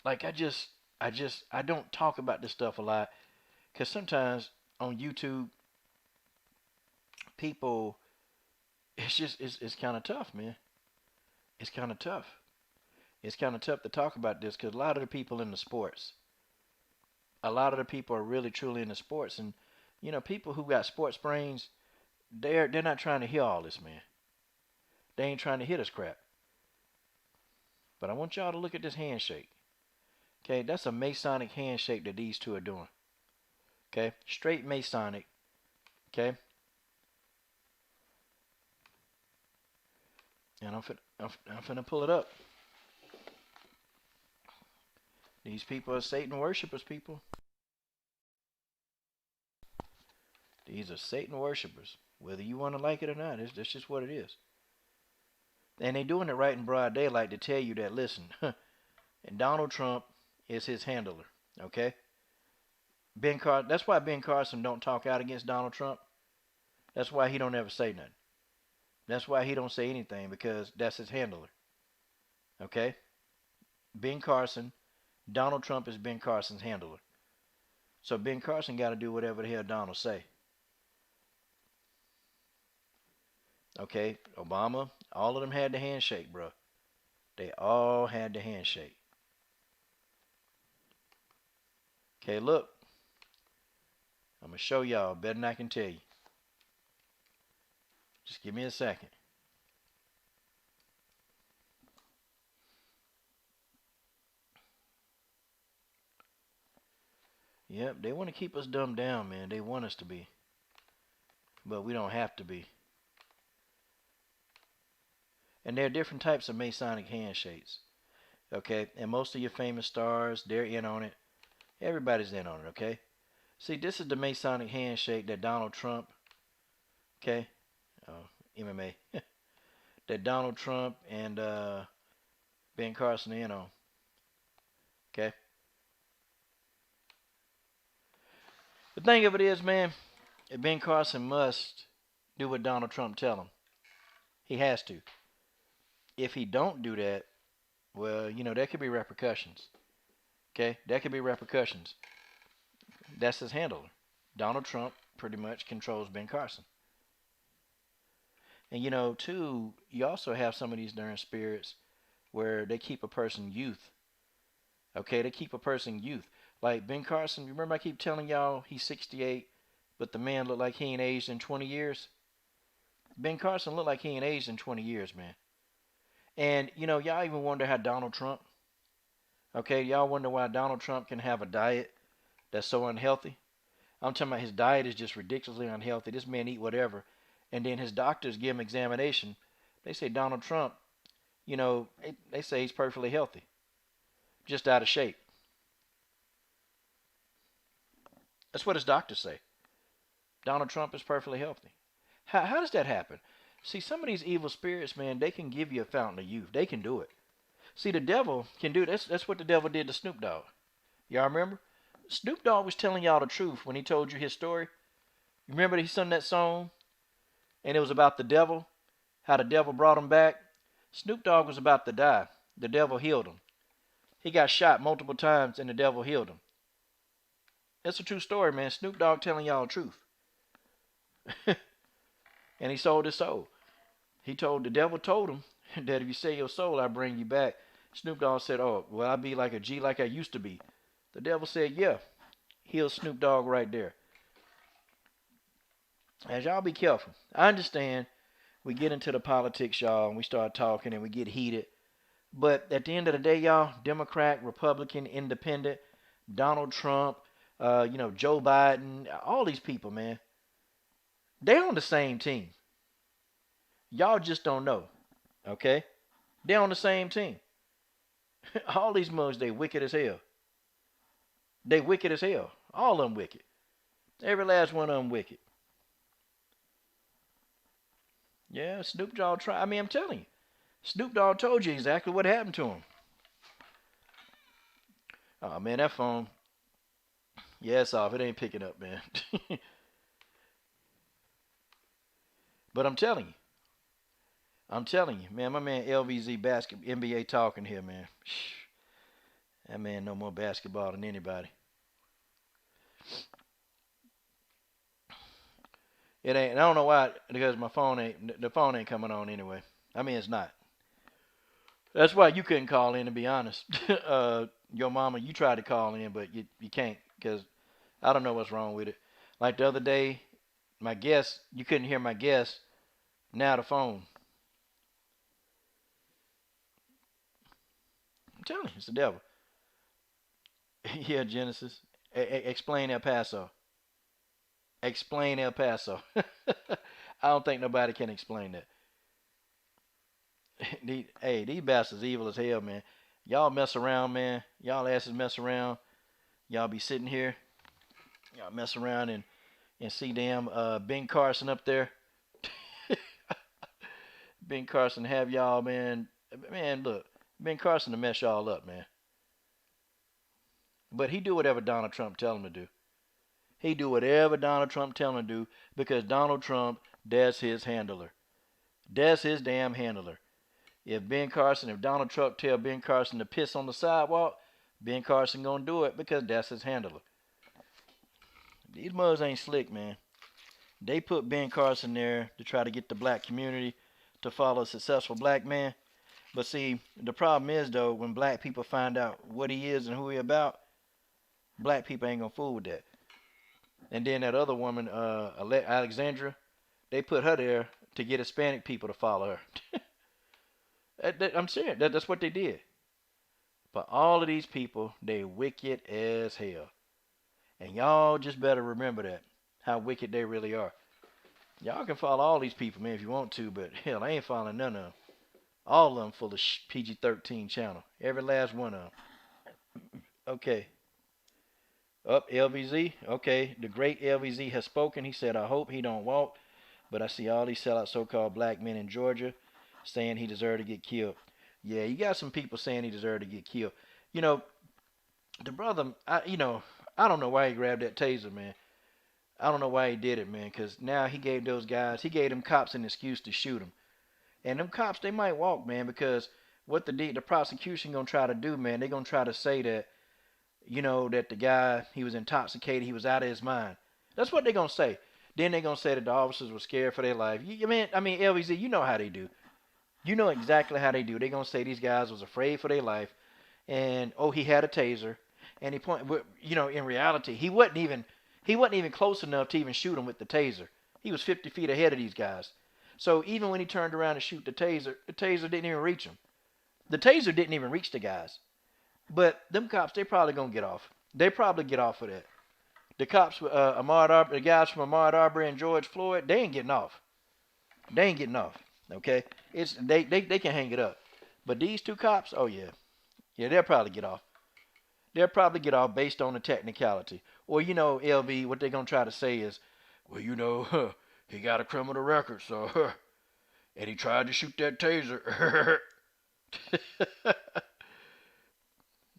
Like I don't talk about this stuff a lot. Because sometimes on YouTube, people, it's kind of tough, man. It's kind of tough. It's kind of tough to talk about this because a lot of the people in the sports, a lot of the people are really truly in the sports. And, you know, people who got sports brains, they're not trying to hear all this, man. They ain't trying to hear this crap. But I want y'all to look at this handshake. Okay, that's a Masonic handshake that these two are doing. Okay, straight Masonic. Okay. And I'm finna pull it up. These people are Satan worshipers, people. These are Satan worshipers. Whether you want to like it or not, that's just what it is. And they're doing it right in broad daylight to tell you that, listen, and Donald Trump is his handler, okay? That's why Ben Carson don't talk out against Donald Trump. That's why he don't ever say nothing. That's why he don't say anything, because that's his handler, okay? Ben Carson, Donald Trump is Ben Carson's handler. So Ben Carson got to do whatever the hell Donald say. Okay, Obama, all of them had the handshake, bro. They all had the handshake. Okay, look. I'm going to show y'all better than I can tell you. Just give me a second. Yep, they want to keep us dumbed down, man. They want us to be. But we don't have to be. And there are different types of Masonic handshakes. Okay, and most of your famous stars, they're in on it. Everybody's in on it, okay? See, this is the Masonic handshake that Donald Trump, okay? MMA. That Donald Trump and Ben Carson are in on. Okay? The thing of it is, man, Ben Carson must do what Donald Trump tell him. He has to. If he don't do that, well, you know, there could be repercussions. Okay? There could be repercussions. That's his handler. Donald Trump pretty much controls Ben Carson. And you know, too, you also have some of these darn spirits where they keep a person youth. Okay? They keep a person youth. Like Ben Carson, remember I keep telling y'all he's 68, but the man look like he ain't aged in 20 years? Ben Carson look like he ain't aged in 20 years, man. And, you know, y'all even wonder how Donald Trump, okay, y'all wonder why Donald Trump can have a diet that's so unhealthy. I'm talking about his diet is just ridiculously unhealthy. This man eat whatever. And then his doctors give him examination. They say Donald Trump, you know, they say he's perfectly healthy. Just out of shape. That's what his doctors say. Donald Trump is perfectly healthy. How does that happen? See, some of these evil spirits, man, they can give you a fountain of youth. They can do it. See, the devil can do this. That's what the devil did to Snoop Dogg. Y'all remember? Snoop Dogg was telling y'all the truth when he told you his story. Remember he sung that song? And it was about the devil, how the devil brought him back. Snoop Dogg was about to die. The devil healed him. He got shot multiple times and the devil healed him. That's a true story, man. Snoop Dogg telling y'all the truth. And he sold his soul. The devil told him that if you sell your soul, I'll bring you back. Snoop Dogg said, oh, well, I'll be like a G like I used to be. The devil said, yeah. Heal Snoop Dogg right there. As y'all be careful. I understand we get into the politics, y'all, and we start talking and we get heated. But at the end of the day, y'all, Democrat, Republican, Independent, Donald Trump, Joe Biden, all these people, man, they're on the same team. Y'all just don't know. Okay? They're on the same team. All these mugs, they wicked as hell. They wicked as hell. All of them wicked. Every last one of them wicked. Yeah, Snoop Dogg tried. I mean, I'm telling you. Snoop Dogg told you exactly what happened to him. Oh, man, that phone. Yeah, it's off. It ain't picking up, man. But I'm telling you, man, my man LVZ basketball NBA talking here, man. That man know more basketball than anybody. It ain't. I don't know why, because the phone ain't coming on anyway. I mean, it's not. That's why you couldn't call in, to be honest. Your mama, you tried to call in, but you can't, because I don't know what's wrong with it. Like the other day, my guest, you couldn't hear my guest. Now the phone. I'm telling you, it's the devil. Yeah, Genesis. Explain El Paso. Explain El Paso. I don't think nobody can explain that. These bastards evil as hell, man. Y'all mess around, man. Y'all asses mess around. Y'all be sitting here. Y'all mess around and see damn Ben Carson up there. Ben Carson have y'all, man. Man, look. Ben Carson to mess y'all up, man. But he do whatever Donald Trump tell him to do. He do whatever Donald Trump tell him to do, because Donald Trump, that's his handler. That's his damn handler. If Donald Trump tell Ben Carson to piss on the sidewalk, Ben Carson gonna do it, because that's his handler. These mugs ain't slick, man. They put Ben Carson there to try to get the black community to follow a successful black man. But see, the problem is, though, when black people find out what he is and who he about, black people ain't gonna fool with that. And then that other woman, Alexandra, they put her there to get Hispanic people to follow her. I'm serious. That's what they did. But all of these people, they wicked as hell. And y'all just better remember that, how wicked they really are. Y'all can follow all these people, man, if you want to, but hell, I ain't following none of them. All of them full of PG-13 channel. Every last one of them. Okay. Up, LVZ. Okay, the great LVZ has spoken. He said, I hope he don't walk, but I see all these sellout so-called black men in Georgia saying he deserved to get killed. Yeah, you got some people saying he deserved to get killed. You know, the brother, I don't know why he grabbed that taser, man. I don't know why he did it, man, because now he gave them cops an excuse to shoot him. And them cops, they might walk, man, because what the prosecution going to try to do, man, they going to try to say that, that the guy, he was intoxicated, he was out of his mind. That's what they're going to say. Then they're going to say that the officers were scared for their life. LVZ, you know how they do. You know exactly how they do. They're going to say these guys was afraid for their life, and, he had a taser. And in reality, he wasn't even close enough to even shoot him with the taser. He was 50 feet ahead of these guys. So even when he turned around to shoot the taser didn't even reach him. The taser didn't even reach the guys. But them cops, they probably gonna get off. They probably get off of that. The cops, the guys from Ahmaud Arbery and George Floyd, they ain't getting off. They ain't getting off. Okay, they can hang it up. But these two cops, oh yeah, they'll probably get off. They'll probably get off based on the technicality. Or, you know, LV, what they're going to try to say is, well, you know, he got a criminal record, so, and he tried to shoot that taser.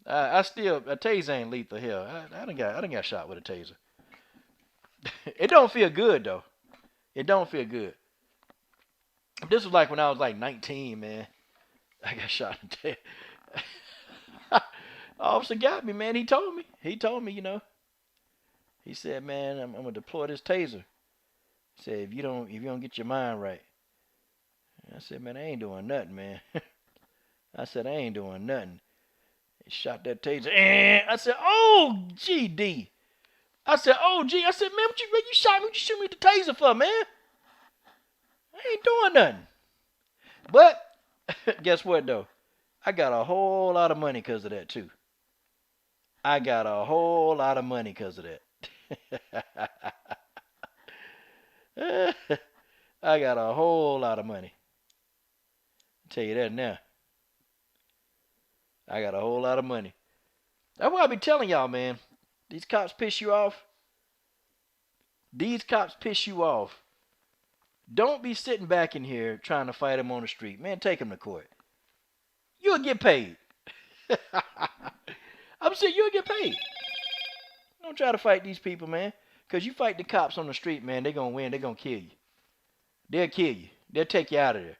I still, a taser ain't lethal. Hell, I done got shot with a taser. It don't feel good, though. It don't feel good. This was like when I was like 19, man. I got shot in the taser. Officer got me, man. He told me, you know. He said, man, I'm gonna deploy this taser. He said, if you don't get your mind right. I said, man, I ain't doing nothing, man. I said, I ain't doing nothing. He shot that taser. I said, oh, GD. I said, oh, gee. I said, man, what you shot me? What you shoot me with the taser for, man? I ain't doing nothing. But guess what, though? I got a whole lot of money because of that, too. I got a whole lot of money because of that. I got a whole lot of money. I'll tell you that now. I got a whole lot of money. That's why I be telling y'all, man. These cops piss you off. These cops piss you off. Don't be sitting back in here trying to fight them on the street. Man, take them to court. You'll get paid. I'm saying you'll get paid. Don't try to fight these people, man. Because you fight the cops on the street, man, they're going to win. They're going to kill you. They'll kill you. They'll take you out of there.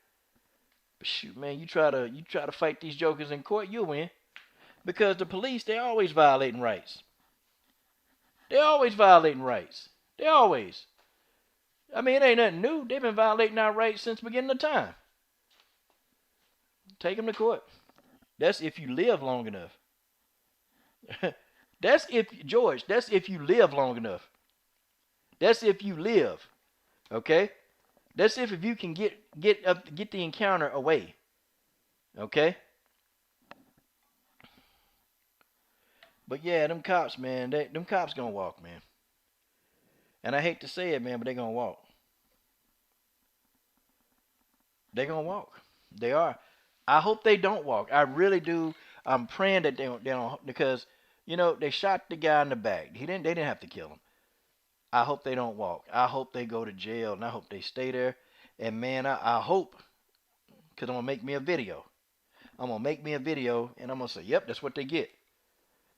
But shoot, man, you try to fight these jokers in court, you'll win. Because the police, they're always violating rights. They're always violating rights. They always. I mean, it ain't nothing new. They've been violating our rights since the beginning of time. Take them to court. That's if you live long enough. That's if you live long enough. That's if you live. Okay? That's if you can get the encounter away. Okay? But yeah, them cops, man, them cops gonna walk, man. And I hate to say it, man, but they gonna walk. They gonna walk. They are. I hope they don't walk. I really do. I'm praying that they don't, because, you know, they shot the guy in the back. They didn't have to kill him. I hope they don't walk. I hope they go to jail, and I hope they stay there. And man, I hope, because I'm gonna make me a video. I'm gonna make me a video, and I'm gonna say, yep, that's what they get.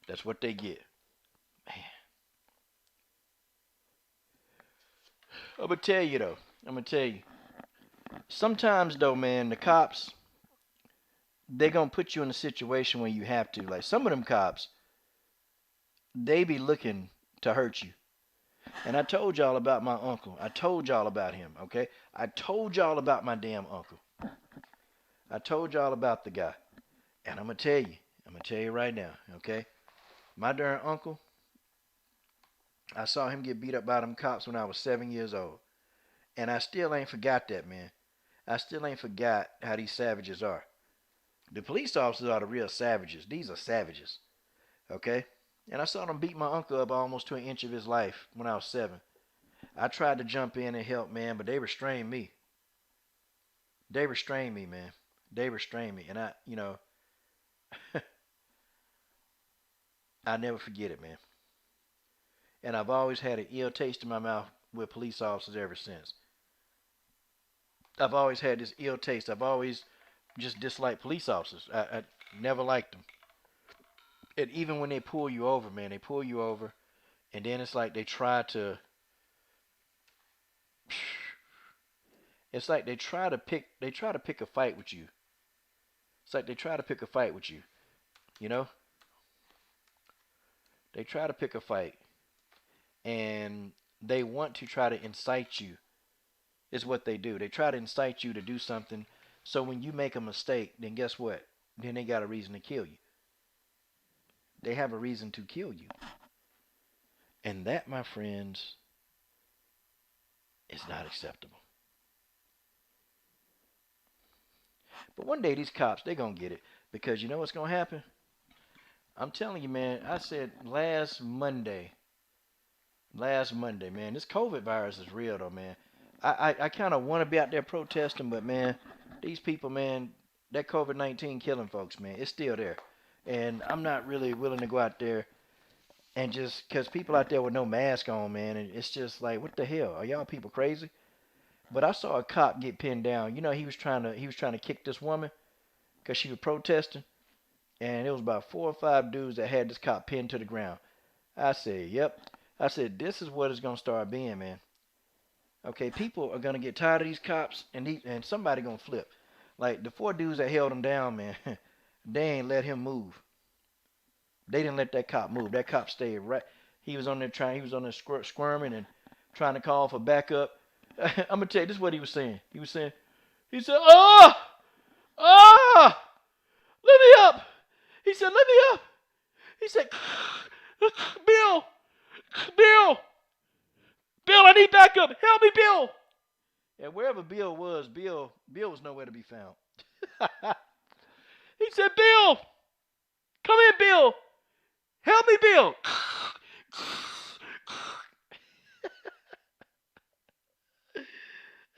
That's what they get. Man. I'm gonna tell you though. Sometimes though, man, the cops, they gonna put you in a situation where you have to. Like some of them cops, they be looking to hurt you. And I told y'all about my uncle. I told y'all about him, okay? I told y'all about my damn uncle. I told y'all about the guy. And I'm gonna tell you right now, okay? My darn uncle, I saw him get beat up by them cops when I was 7 years old. And I still ain't forgot that, man. I still ain't forgot how these savages are. The police officers are the real savages. These are savages. Okay? And I saw them beat my uncle up almost to an inch of his life when I was 7. I tried to jump in and help, man, but they restrained me. They restrained me, man. They restrained me. And I, you know, I never forget it, man. And I've always had an ill taste in my mouth with police officers ever since. I've always had this ill taste. I've always just disliked police officers. I never liked them. And even when they pull you over, man, they pull you over, and then it's like they try to. It's like they try to pick a fight with you. It's like they try to pick a fight with you. You know? They try to pick a fight. And they want to try to incite you. Is what they do. They try to incite you to do something. So when you make a mistake, then guess what? Then they got a reason to kill you. They have a reason to kill you. And that, my friends, is not acceptable. But one day these cops, they're going to get it. Because you know what's going to happen? I'm telling you, man, I said last Monday, man, this COVID virus is real though, man. I kind of want to be out there protesting, but man, these people, man, that COVID-19 killing folks, man, it's still there. And I'm not really willing to go out there and just because people out there with no mask on, man, and it's just like, what the hell? Are y'all people crazy? But I saw a cop get pinned down. You know, he was trying to kick this woman because she was protesting, and it was about 4 or 5 dudes that had this cop pinned to the ground. I said, yep. I said, this is what it's gonna start being, man. Okay, people are gonna get tired of these cops, and somebody gonna flip. Like the 4 dudes that held him down, man, they ain't let him move. They didn't let that cop move. That cop stayed right. He was on there squirming and trying to call for backup. I'm gonna tell you, this is what he was saying. He said, ah, let me up. He said, let me up. He said, Bill, Bill, Bill, I need backup. Help me, Bill. And wherever Bill was nowhere to be found. He said, Bill, come in, Bill. Help me, Bill.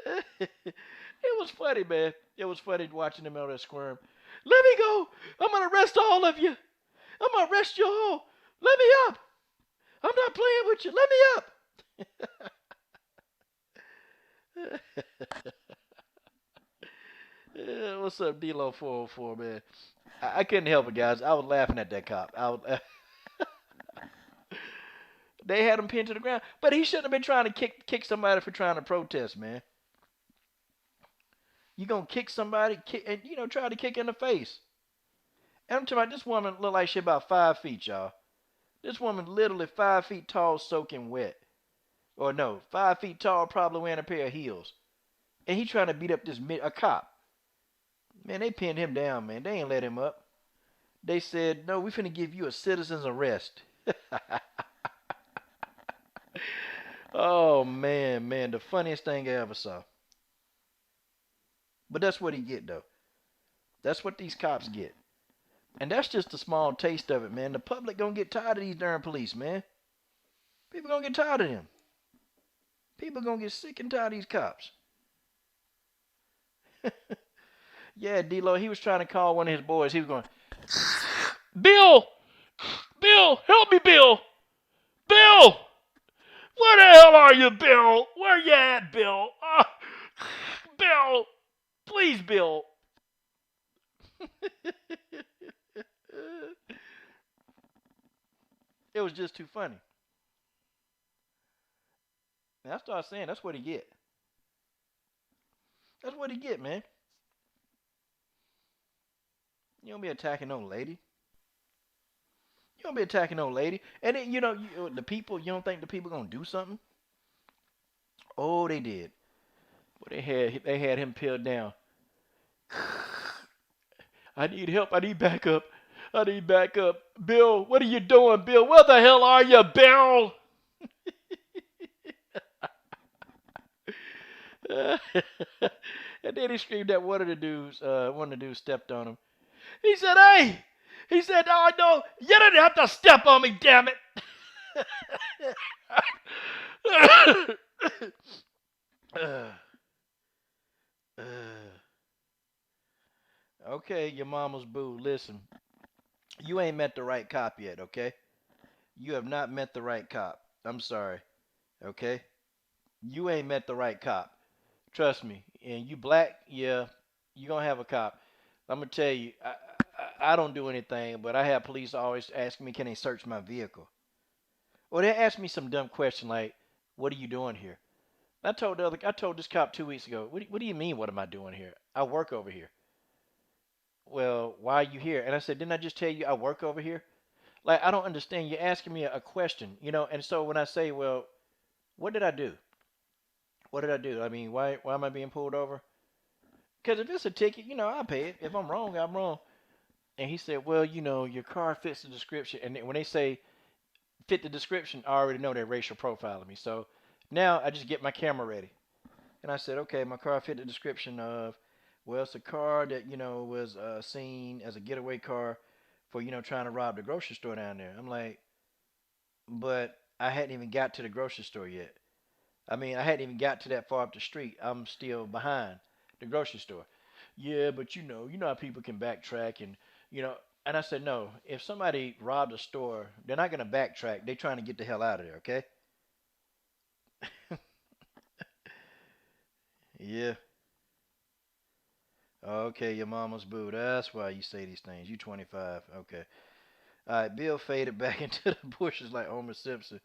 It was funny, man. It was funny watching him out there squirm. Let me go. I'm going to arrest all of you. I'm going to arrest you all. Let me up. I'm not playing with you. Let me up. What's up, D-Lo 404, man? I couldn't help it, guys. I was laughing at that cop. They had him pinned to the ground. But he shouldn't have been trying to kick somebody for trying to protest, man. You gonna kick somebody and try to kick in the face. And I'm talking about this woman look like she about 5 feet, y'all. This woman literally 5 feet tall, soaking wet. Or no, 5 feet tall, probably wearing a pair of heels. And he trying to beat up a cop. Man, they pinned him down, man. They ain't let him up. They said, no, we finna give you a citizen's arrest. Oh, man, the funniest thing I ever saw. But that's what he get, though. That's what these cops get. And that's just a small taste of it, man. The public gonna get tired of these darn police, man. People gonna get tired of them. People gonna get sick and tired of these cops. Yeah, D-Lo, he was trying to call one of his boys. He was going, Bill! Bill! Help me, Bill! Bill! Where the hell are you, Bill? Where you at, Bill? Bill! Please, Bill. It was just too funny. And I started saying, that's what he get. That's what he get, man. You don't be attacking no lady. You don't be attacking no lady. And then, the people, you don't think the people gonna do something? Oh, they did. Well, they had him peeled down. I need help. I need backup. I need backup. Bill, what are you doing, Bill? Where the hell are you, Bill? And then he screamed at one of the dudes stepped on him. He said, hey! He said, oh, no, you didn't have to step on me, damn it! Okay, your mama's boo, listen. You ain't met the right cop yet, okay? You have not met the right cop. I'm sorry, okay? You ain't met the right cop. Trust me. And you black, yeah, you gonna have a cop. I'm gonna tell you, I don't do anything, but I have police always asking me, can they search my vehicle? Or they ask me some dumb question like, what are you doing here? I told this cop 2 weeks ago, what do you mean, what am I doing here? I work over here. Well, why are you here? And I said, didn't I just tell you I work over here? Like, I don't understand. You're asking me a question, and so when I say, well, what did I do? What did I do? I mean, why am I being pulled over? Because if it's a ticket, I'll pay it. If I'm wrong, I'm wrong. And he said, well, your car fits the description. And when they say fit the description, I already know they're racial profiling me. So now I just get my camera ready. And I said, okay, my car fit the description of, well, it's a car that, was seen as a getaway car for, trying to rob the grocery store down there. I'm like, but I hadn't even got to the grocery store yet. I mean, I hadn't even got to that far up the street. I'm still behind the grocery store. Yeah, but you know how people can backtrack and, And I said, no, if somebody robbed a store, they're not going to backtrack. They're trying to get the hell out of there, okay? Yeah. Okay, your mama's boo. That's why you say these things. You 25. Okay. All right, Bill faded back into the bushes like Homer Simpson.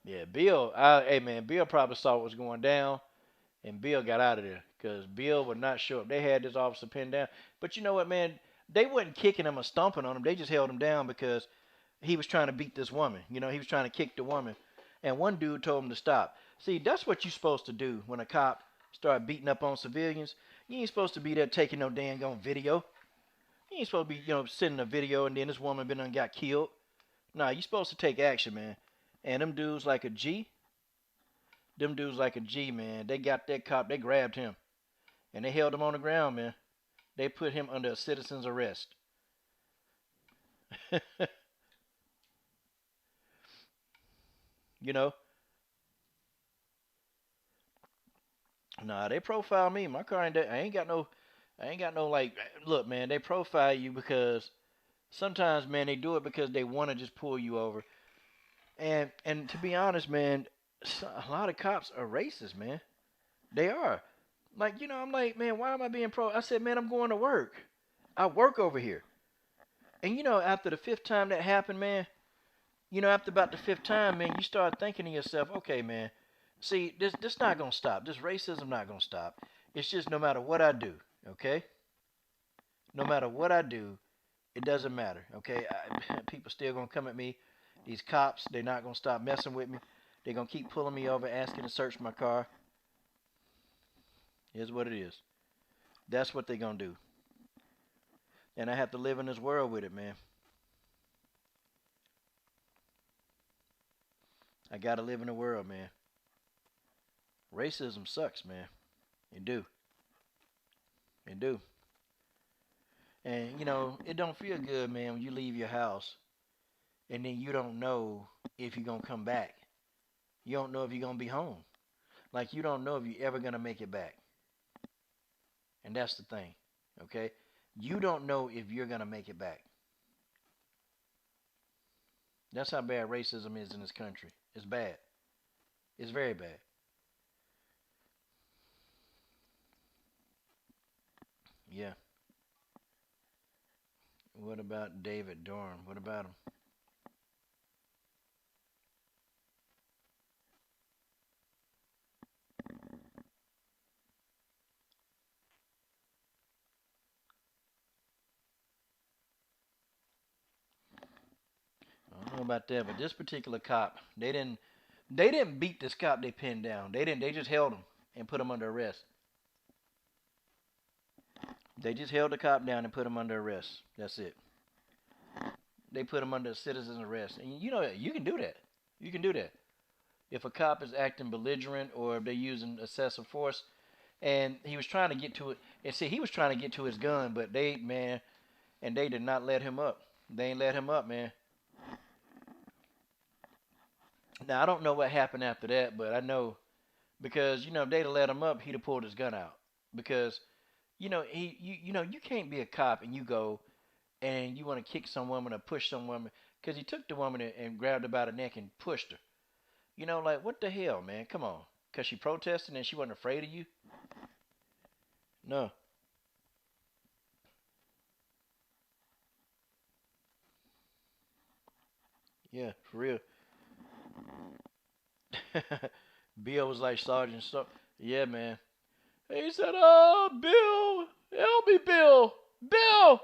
Yeah, Bill, hey man, Bill probably saw what was going down, and Bill got out of there because Bill would not show up. They had this officer pinned down. But you know what, man? They wasn't kicking him or stomping on him. They just held him down because he was trying to beat this woman. You know, he was trying to kick the woman. And one dude told him to stop. See, that's what you're supposed to do when a cop start beating up on civilians. You ain't supposed to be there taking no dang on video. You ain't supposed to be, sending a video and then this woman been and got killed. Nah, you supposed to take action, man. And them dudes like a G, man. They got that cop, they grabbed him. And they held him on the ground, man. They put him under a citizen's arrest. you know? Nah, they profile me. My car ain't that. I ain't got no like. Look, man, they profile you because sometimes, man, they do it because they want to just pull you over. And to be honest, man, a lot of cops are racist, man. They are. Like, I'm like, man, why am I being pro? I said, man, I'm going to work. I work over here. And after the fifth time that happened, man, after about the fifth time, man, you start thinking to yourself, okay, man, see, this not gonna stop. This racism not gonna stop. It's just no matter what I do, okay? No matter what I do, it doesn't matter, okay? People still gonna come at me. These cops, they're not gonna stop messing with me. They're gonna keep pulling me over, asking to search my car. Here's what it is. That's what they're gonna do. And I have to live in this world with it, man. I gotta live in the world, man. Racism sucks, man. It do. It do. And it don't feel good, man, when you leave your house and then you don't know if you're gonna come back. You don't know if you're gonna be home. Like you don't know if you're ever gonna make it back. And that's the thing. Okay? You don't know if you're gonna make it back. That's how bad racism is in this country. It's bad. It's very bad. Yeah. What about David Dorn? What about him? I don't know about that, but this particular cop, they didn't beat this cop they pinned down. They just held him and put him under arrest. They just held the cop down and put him under arrest. That's it. They put him under citizen's arrest. And you can do that. You can do that. If a cop is acting belligerent or if they're using excessive force, and he was trying to get to it, and see, he was trying to get to his gun, but they did not let him up. They ain't let him up, man. Now I don't know what happened after that, but I know because if they'd have let him up, he'd have pulled his gun out because you can't be a cop and you go and you want to kick some woman or push some woman because he took the woman and grabbed her by the neck and pushed her. Like what the hell, man? Come on, because she protested and she wasn't afraid of you. No. Yeah, for real. Bill was like Sergeant Stark. Yeah, man. He said, "Oh, Bill, help me, Bill. Bill,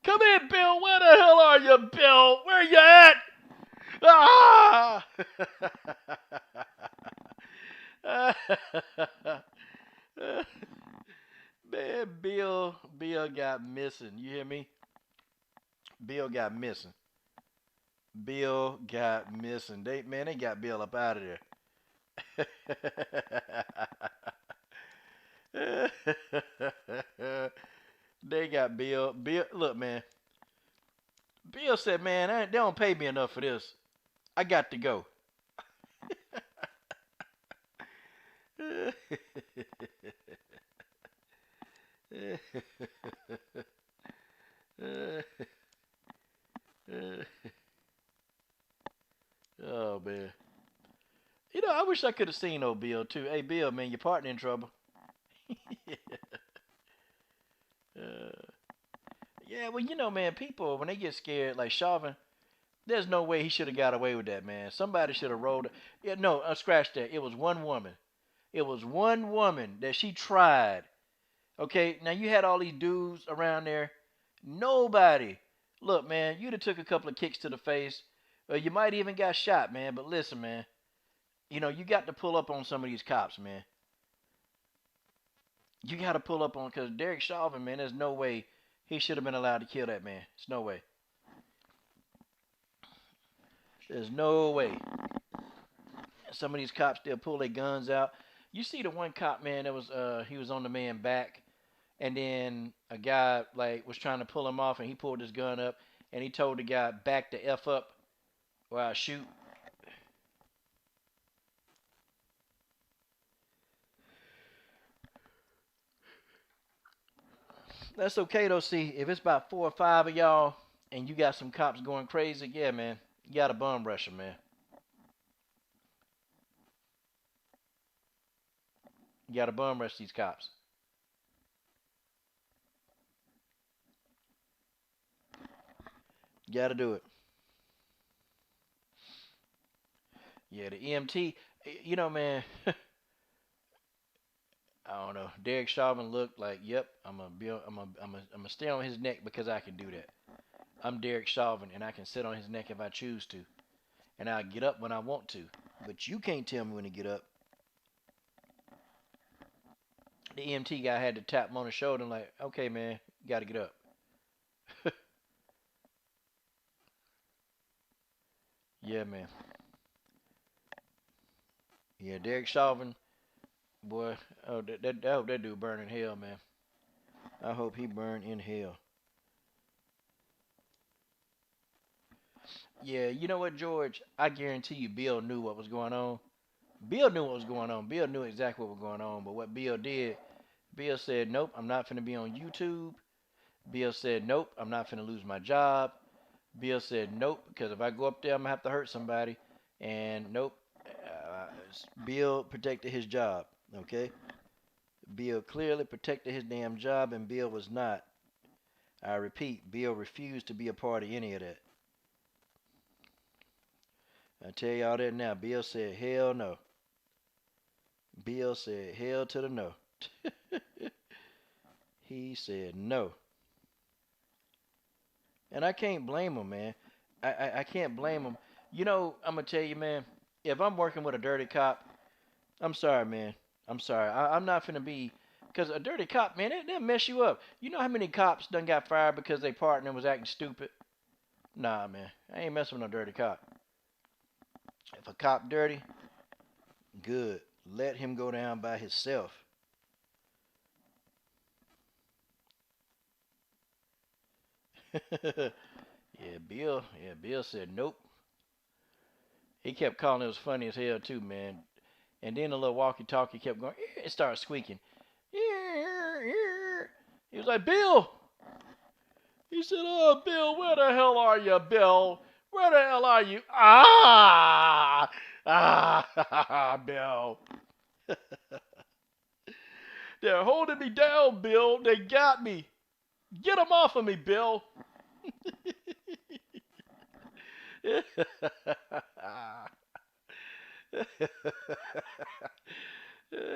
come in, Bill. Where the hell are you, Bill? Where you at? Ah!" Man, Bill got missing. You hear me? Bill got missing. Bill got missing. They got Bill up out of there. They got Bill. Bill, look, man. Bill said, "Man, they don't pay me enough for this. I got to go." wish I could have seen old Bill too. Hey Bill, man, your partner in trouble. Yeah, well, you know, man, people when they get scared, like Chauvin, there's no way he should have got away with that, man. Somebody should have rolled. Yeah, no, scratch that. It was one woman. It was one woman that she tried. Okay, now you had all these dudes around there. Nobody. Look, man, you'd have took a couple of kicks to the face. You might even got shot, man. But listen, man, you know you got to pull up on some of these cops, man. You got to pull up on because Derek Chauvin, man. There's no way he should have been allowed to kill that man. There's no way. There's no way. Some of these cops still pull their guns out. You see the one cop, man, that was he was on the man back, and then a guy like was trying to pull him off, and he pulled his gun up, and he told the guy back the F up, or I'll shoot. That's okay though. See, if it's about 4 or 5 of y'all, and you got some cops going crazy, yeah, man, you got to bum rush them, man. You got to bum rush these cops. You got to do it. Yeah, the EMT, you know, man, I don't know. Derek Chauvin looked like, yep, I'm gonna stay on his neck because I can do that. I'm Derek Chauvin and I can sit on his neck if I choose to. And I'll get up when I want to. But you can't tell me when to get up. The EMT guy had to tap him on the shoulder and like, okay, man, you got to get up. Yeah, man. Yeah, Derek Chauvin, boy, I hope that dude burn in hell, man. I hope he burn in hell. Yeah, you know what, George? I guarantee you Bill knew what was going on. Bill knew what was going on. Bill knew exactly what was going on. But what Bill did, Bill said, nope, I'm not finna be on YouTube. Bill said, nope, I'm not finna lose my job. Bill said, nope, because if I go up there, I'm gonna have to hurt somebody. And nope, Bill protected his job, okay? Bill clearly protected his damn job, and Bill was not. I repeat, Bill refused to be a part of any of that. I tell y'all that now. Bill said, hell no. Bill said, hell to the no. He said no. And I can't blame him, man. I can't blame him. You know, I'm going to tell you, man, if I'm working with a dirty cop, I'm sorry, man. I'm sorry. I'm not finna be, because a dirty cop, man, they'll mess you up. You know how many cops done got fired because their partner was acting stupid? Nah, man. I ain't messing with no dirty cop. If a cop dirty, good. Let him go down by himself. Bill said nope. He kept calling it was funny as hell too, man. And then the little walkie-talkie kept going. It started squeaking. He was like, Bill. He said, oh, Bill, where the hell are you, Bill? Where the hell are you? Bill. They're holding me down, Bill. They got me. Get them off of me, Bill.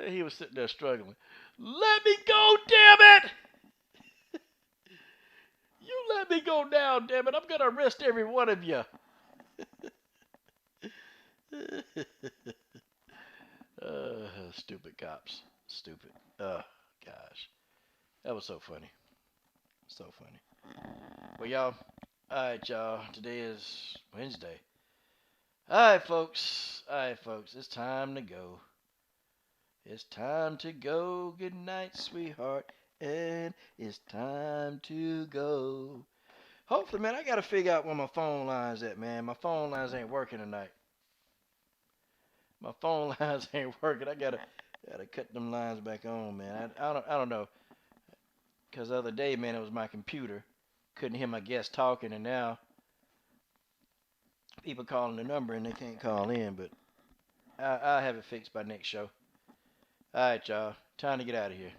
He was sitting there struggling. Let me go, damn it! You let me go down, damn it. I'm going to arrest every one of you. Stupid cops. Stupid. Oh, gosh. That was so funny. So funny. Well, y'all. All right, y'all. Today is Wednesday. All right, folks. It's time to go. It's time to go. Good night, sweetheart. And it's time to go. Hopefully, man, I got to figure out where my phone line's at, man. My phone lines ain't working tonight. My phone lines ain't working. I gotta cut them lines back on, man. I don't know. Because the other day, man, it was my computer. Couldn't hear my guests talking, and now people calling the number and they can't call in, but I'll have it fixed by next show. All right, y'all. Time to get out of here.